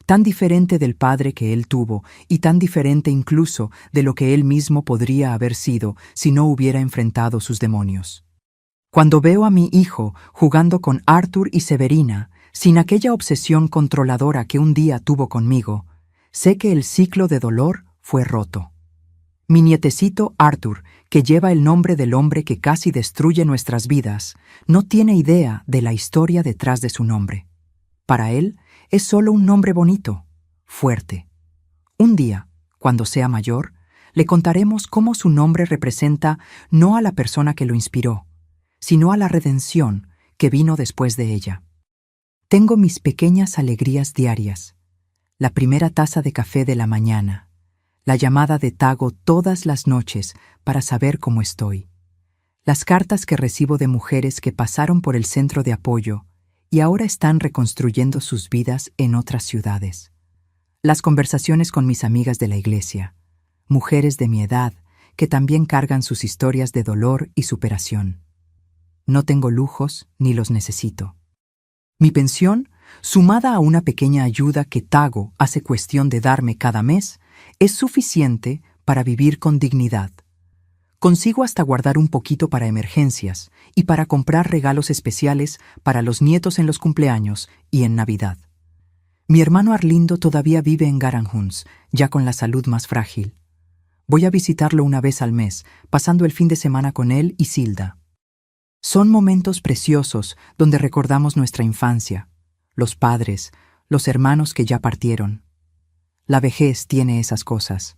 A: Tan diferente del padre que él tuvo y tan diferente incluso de lo que él mismo podría haber sido si no hubiera enfrentado sus demonios. Cuando veo a mi hijo jugando con Arthur y Severina, sin aquella obsesión controladora que un día tuvo conmigo, sé que el ciclo de dolor fue roto. Mi nietecito Arthur, que lleva el nombre del hombre que casi destruye nuestras vidas, no tiene idea de la historia detrás de su nombre. Para él, es solo un nombre bonito, fuerte. Un día, cuando sea mayor, le contaremos cómo su nombre representa no a la persona que lo inspiró, sino a la redención que vino después de ella. Tengo mis pequeñas alegrías diarias. La primera taza de café de la mañana. La llamada de Tago todas las noches para saber cómo estoy. Las cartas que recibo de mujeres que pasaron por el centro de apoyo y ahora están reconstruyendo sus vidas en otras ciudades. Las conversaciones con mis amigas de la iglesia, mujeres de mi edad que también cargan sus historias de dolor y superación. No tengo lujos ni los necesito. Mi pensión, sumada a una pequeña ayuda que Tago hace cuestión de darme cada mes, es suficiente para vivir con dignidad. Consigo hasta guardar un poquito para emergencias y para comprar regalos especiales para los nietos en los cumpleaños y en Navidad. Mi hermano Arlindo todavía vive en Garanhuns, ya con la salud más frágil. Voy a visitarlo una vez al mes, pasando el fin de semana con él y Silda. Son momentos preciosos donde recordamos nuestra infancia, los padres, los hermanos que ya partieron. La vejez tiene esas cosas.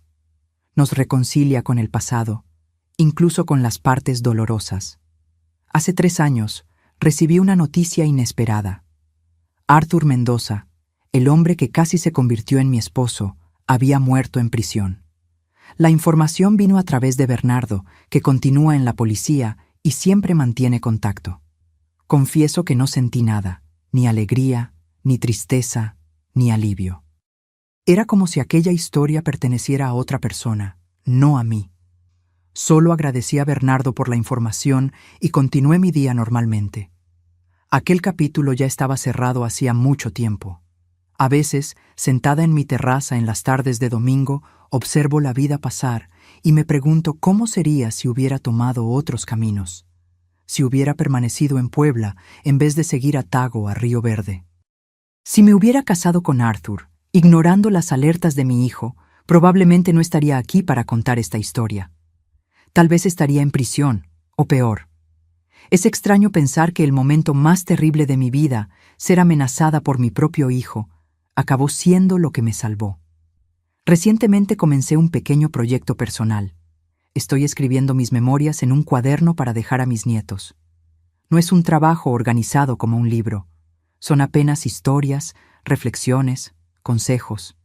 A: Nos reconcilia con el pasado, incluso con las partes dolorosas. Hace 3 años, recibí una noticia inesperada. Arthur Mendoza, el hombre que casi se convirtió en mi esposo, había muerto en prisión. La información vino a través de Bernardo, que continúa en la policía y siempre mantiene contacto. Confieso que no sentí nada, ni alegría, ni tristeza, ni alivio. Era como si aquella historia perteneciera a otra persona, no a mí. Solo agradecí a Bernardo por la información y continué mi día normalmente. Aquel capítulo ya estaba cerrado hacía mucho tiempo. A veces, sentada en mi terraza en las tardes de domingo, observo la vida pasar y me pregunto cómo sería si hubiera tomado otros caminos, si hubiera permanecido en Puebla en vez de seguir a Tago a Río Verde. Si me hubiera casado con Arthur, ignorando las alertas de mi hijo, probablemente no estaría aquí para contar esta historia. Tal vez estaría en prisión, o peor. Es extraño pensar que el momento más terrible de mi vida, ser amenazada por mi propio hijo, acabó siendo lo que me salvó. Recientemente comencé un pequeño proyecto personal. Estoy escribiendo mis memorias en un cuaderno para dejar a mis nietos. No es un trabajo organizado como un libro. Son apenas historias, reflexiones, consejos.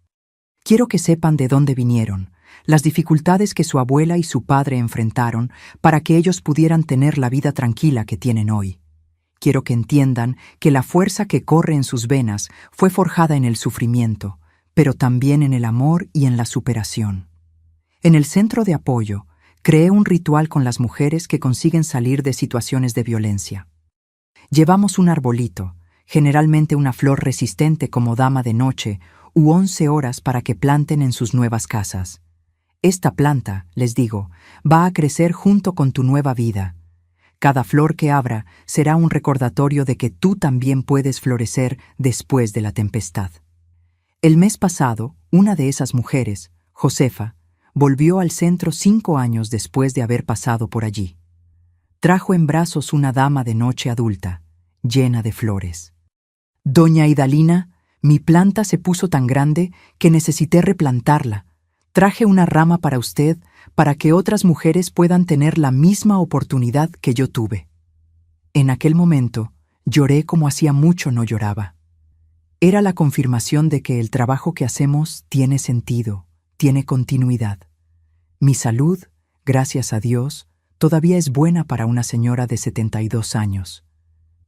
A: Quiero que sepan de dónde vinieron, las dificultades que su abuela y su padre enfrentaron para que ellos pudieran tener la vida tranquila que tienen hoy. Quiero que entiendan que la fuerza que corre en sus venas fue forjada en el sufrimiento, pero también en el amor y en la superación. En el centro de apoyo, creé un ritual con las mujeres que consiguen salir de situaciones de violencia. Llevamos un arbolito, generalmente una flor resistente como dama de noche, u 11 horas para que planten en sus nuevas casas. Esta planta, les digo, va a crecer junto con tu nueva vida. Cada flor que abra será un recordatorio de que tú también puedes florecer después de la tempestad. El mes pasado, una de esas mujeres, Josefa, volvió al centro 5 años después de haber pasado por allí. Trajo en brazos una dama de noche adulta, llena de flores. Doña Idalina, mi planta se puso tan grande que necesité replantarla. Traje una rama para usted para que otras mujeres puedan tener la misma oportunidad que yo tuve. En aquel momento, lloré como hacía mucho no lloraba. Era la confirmación de que el trabajo que hacemos tiene sentido, tiene continuidad. Mi salud, gracias a Dios, todavía es buena para una señora de 72 años.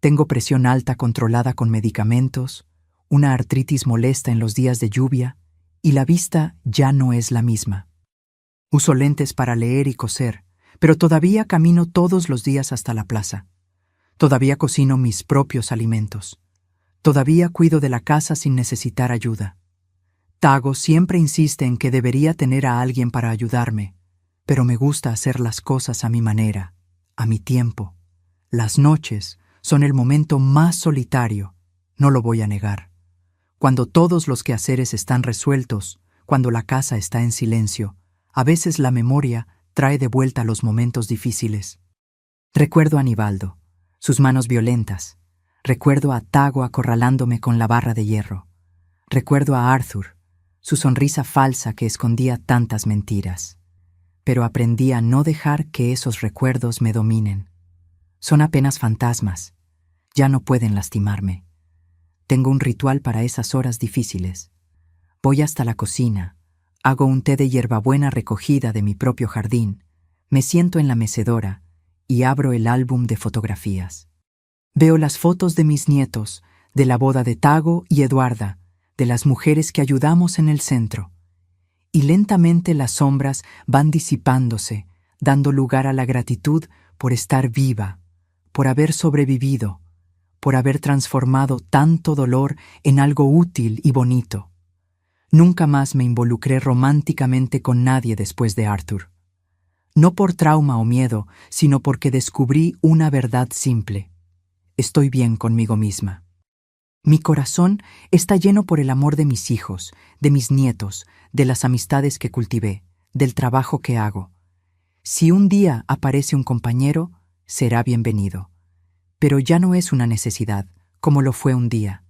A: Tengo presión alta controlada con medicamentos, una artritis molesta en los días de lluvia, y la vista ya no es la misma. Uso lentes para leer y coser, pero todavía camino todos los días hasta la plaza. Todavía cocino mis propios alimentos. Todavía cuido de la casa sin necesitar ayuda. Tago siempre insiste en que debería tener a alguien para ayudarme, pero me gusta hacer las cosas a mi manera, a mi tiempo. Las noches son el momento más solitario, no lo voy a negar. Cuando todos los quehaceres están resueltos, cuando la casa está en silencio, a veces la memoria trae de vuelta los momentos difíciles. Recuerdo a Nivaldo, sus manos violentas. Recuerdo a Tago acorralándome con la barra de hierro. Recuerdo a Arthur, su sonrisa falsa que escondía tantas mentiras. Pero aprendí a no dejar que esos recuerdos me dominen. Son apenas fantasmas. Ya no pueden lastimarme. Tengo un ritual para esas horas difíciles. Voy hasta la cocina, hago un té de hierbabuena recogida de mi propio jardín, me siento en la mecedora y abro el álbum de fotografías. Veo las fotos de mis nietos, de la boda de Tago y Eduarda, de las mujeres que ayudamos en el centro. Y lentamente las sombras van disipándose, dando lugar a la gratitud por estar viva, por haber sobrevivido, por haber transformado tanto dolor en algo útil y bonito. Nunca más me involucré románticamente con nadie después de Arthur. No por trauma o miedo, sino porque descubrí una verdad simple. Estoy bien conmigo misma. Mi corazón está lleno por el amor de mis hijos, de mis nietos, de las amistades que cultivé, del trabajo que hago. Si un día aparece un compañero, será bienvenido. Pero ya no es una necesidad, como lo fue un día.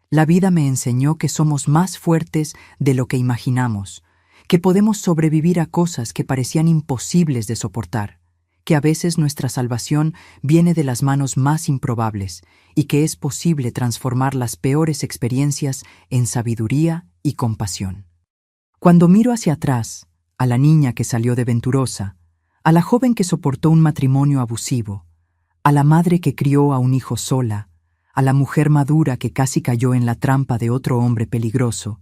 A: La vida me enseñó que somos más fuertes de lo que imaginamos, que podemos sobrevivir a cosas que parecían imposibles de soportar, que a veces nuestra salvación viene de las manos más improbables y que es posible transformar las peores experiencias en sabiduría y compasión. Cuando miro hacia atrás, a la niña que salió de Venturosa, a la joven que soportó un matrimonio abusivo, a la madre que crió a un hijo sola, a la mujer madura que casi cayó en la trampa de otro hombre peligroso,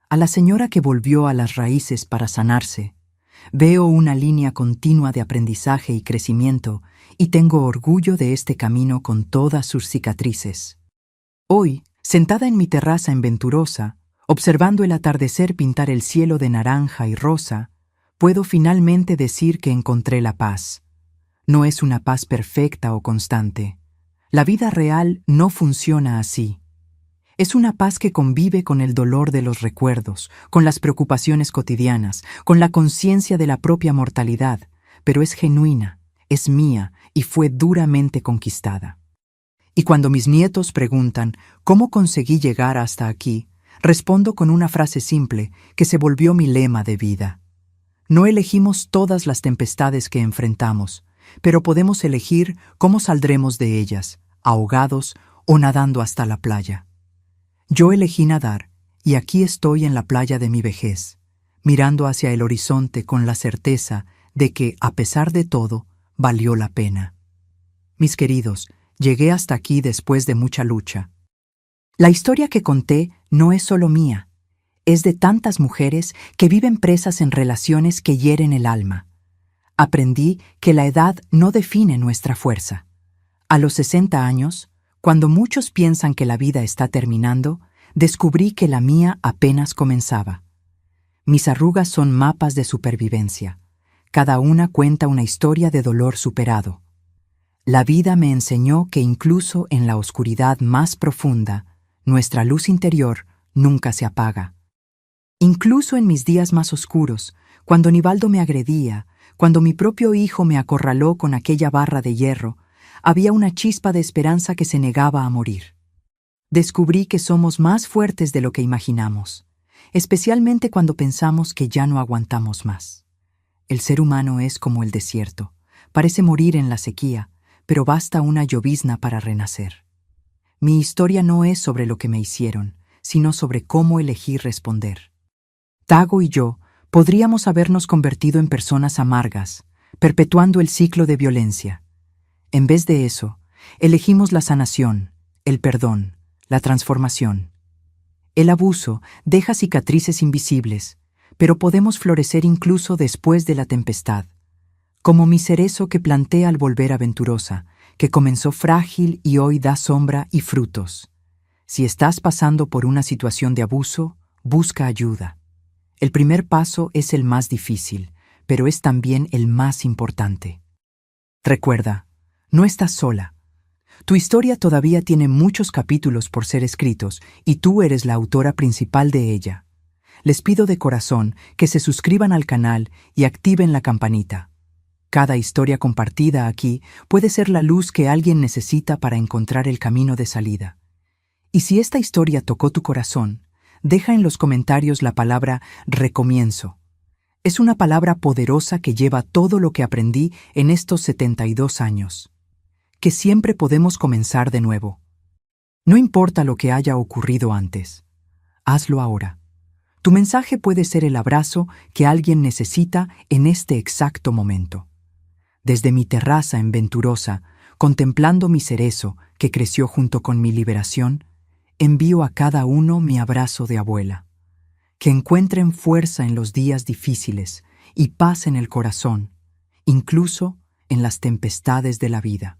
A: a la señora que volvió a las raíces para sanarse, veo una línea continua de aprendizaje y crecimiento y tengo orgullo de este camino con todas sus cicatrices. Hoy, sentada en mi terraza en Venturosa, observando el atardecer pintar el cielo de naranja y rosa, puedo finalmente decir que encontré la paz. No es una paz perfecta o constante. La vida real no funciona así. Es una paz que convive con el dolor de los recuerdos, con las preocupaciones cotidianas, con la conciencia de la propia mortalidad, pero es genuina, es mía y fue duramente conquistada. Y cuando mis nietos preguntan cómo conseguí llegar hasta aquí, respondo con una frase simple que se volvió mi lema de vida. No elegimos todas las tempestades que enfrentamos, pero podemos elegir cómo saldremos de ellas, ahogados o nadando hasta la playa. Yo elegí nadar, y aquí estoy en la playa de mi vejez. mirando hacia el horizonte con la certeza de que, a pesar de todo, valió la pena. Mis queridos, llegué hasta aquí después de mucha lucha. La historia que conté no es solo mía, es de tantas mujeres que viven presas en relaciones que hieren el alma. Aprendí que la edad no define nuestra fuerza. A los 60 años, cuando muchos piensan que la vida está terminando, descubrí que la mía apenas comenzaba. Mis arrugas son mapas de supervivencia. Cada una cuenta una historia de dolor superado. La vida me enseñó que incluso en la oscuridad más profunda, nuestra luz interior nunca se apaga. Incluso en mis días más oscuros, cuando Nivaldo me agredía, cuando mi propio hijo me acorraló con aquella barra de hierro, había una chispa de esperanza que se negaba a morir. Descubrí que somos más fuertes de lo que imaginamos, especialmente cuando pensamos que ya no aguantamos más. El ser humano es como el desierto, parece morir en la sequía, pero basta una llovizna para renacer. Mi historia no es sobre lo que me hicieron, sino sobre cómo elegí responder. Tago y yo podríamos habernos convertido en personas amargas, perpetuando el ciclo de violencia. En vez de eso, elegimos la sanación, el perdón, la transformación. El abuso deja cicatrices invisibles, pero podemos florecer incluso después de la tempestad, como mi cerezo que planté al volver aventurosa, que comenzó frágil y hoy da sombra y frutos. Si estás pasando por una situación de abuso, busca ayuda. El primer paso es el más difícil, pero es también el más importante. Recuerda, no estás sola. Tu historia todavía tiene muchos capítulos por ser escritos y tú eres la autora principal de ella. Les pido de corazón que se suscriban al canal y activen la campanita. Cada historia compartida aquí puede ser la luz que alguien necesita para encontrar el camino de salida. Y si esta historia tocó tu corazón, deja en los comentarios la palabra recomienzo. Es una palabra poderosa que lleva todo lo que aprendí en estos 72 años. Que siempre podemos comenzar de nuevo. No importa lo que haya ocurrido antes. Hazlo ahora. Tu mensaje puede ser el abrazo que alguien necesita en este exacto momento. Desde mi terraza en Venturosa, contemplando mi cerezo que creció junto con mi liberación, envío a cada uno mi abrazo de abuela. Que encuentren fuerza en los días difíciles y paz en el corazón, incluso en las tempestades de la vida.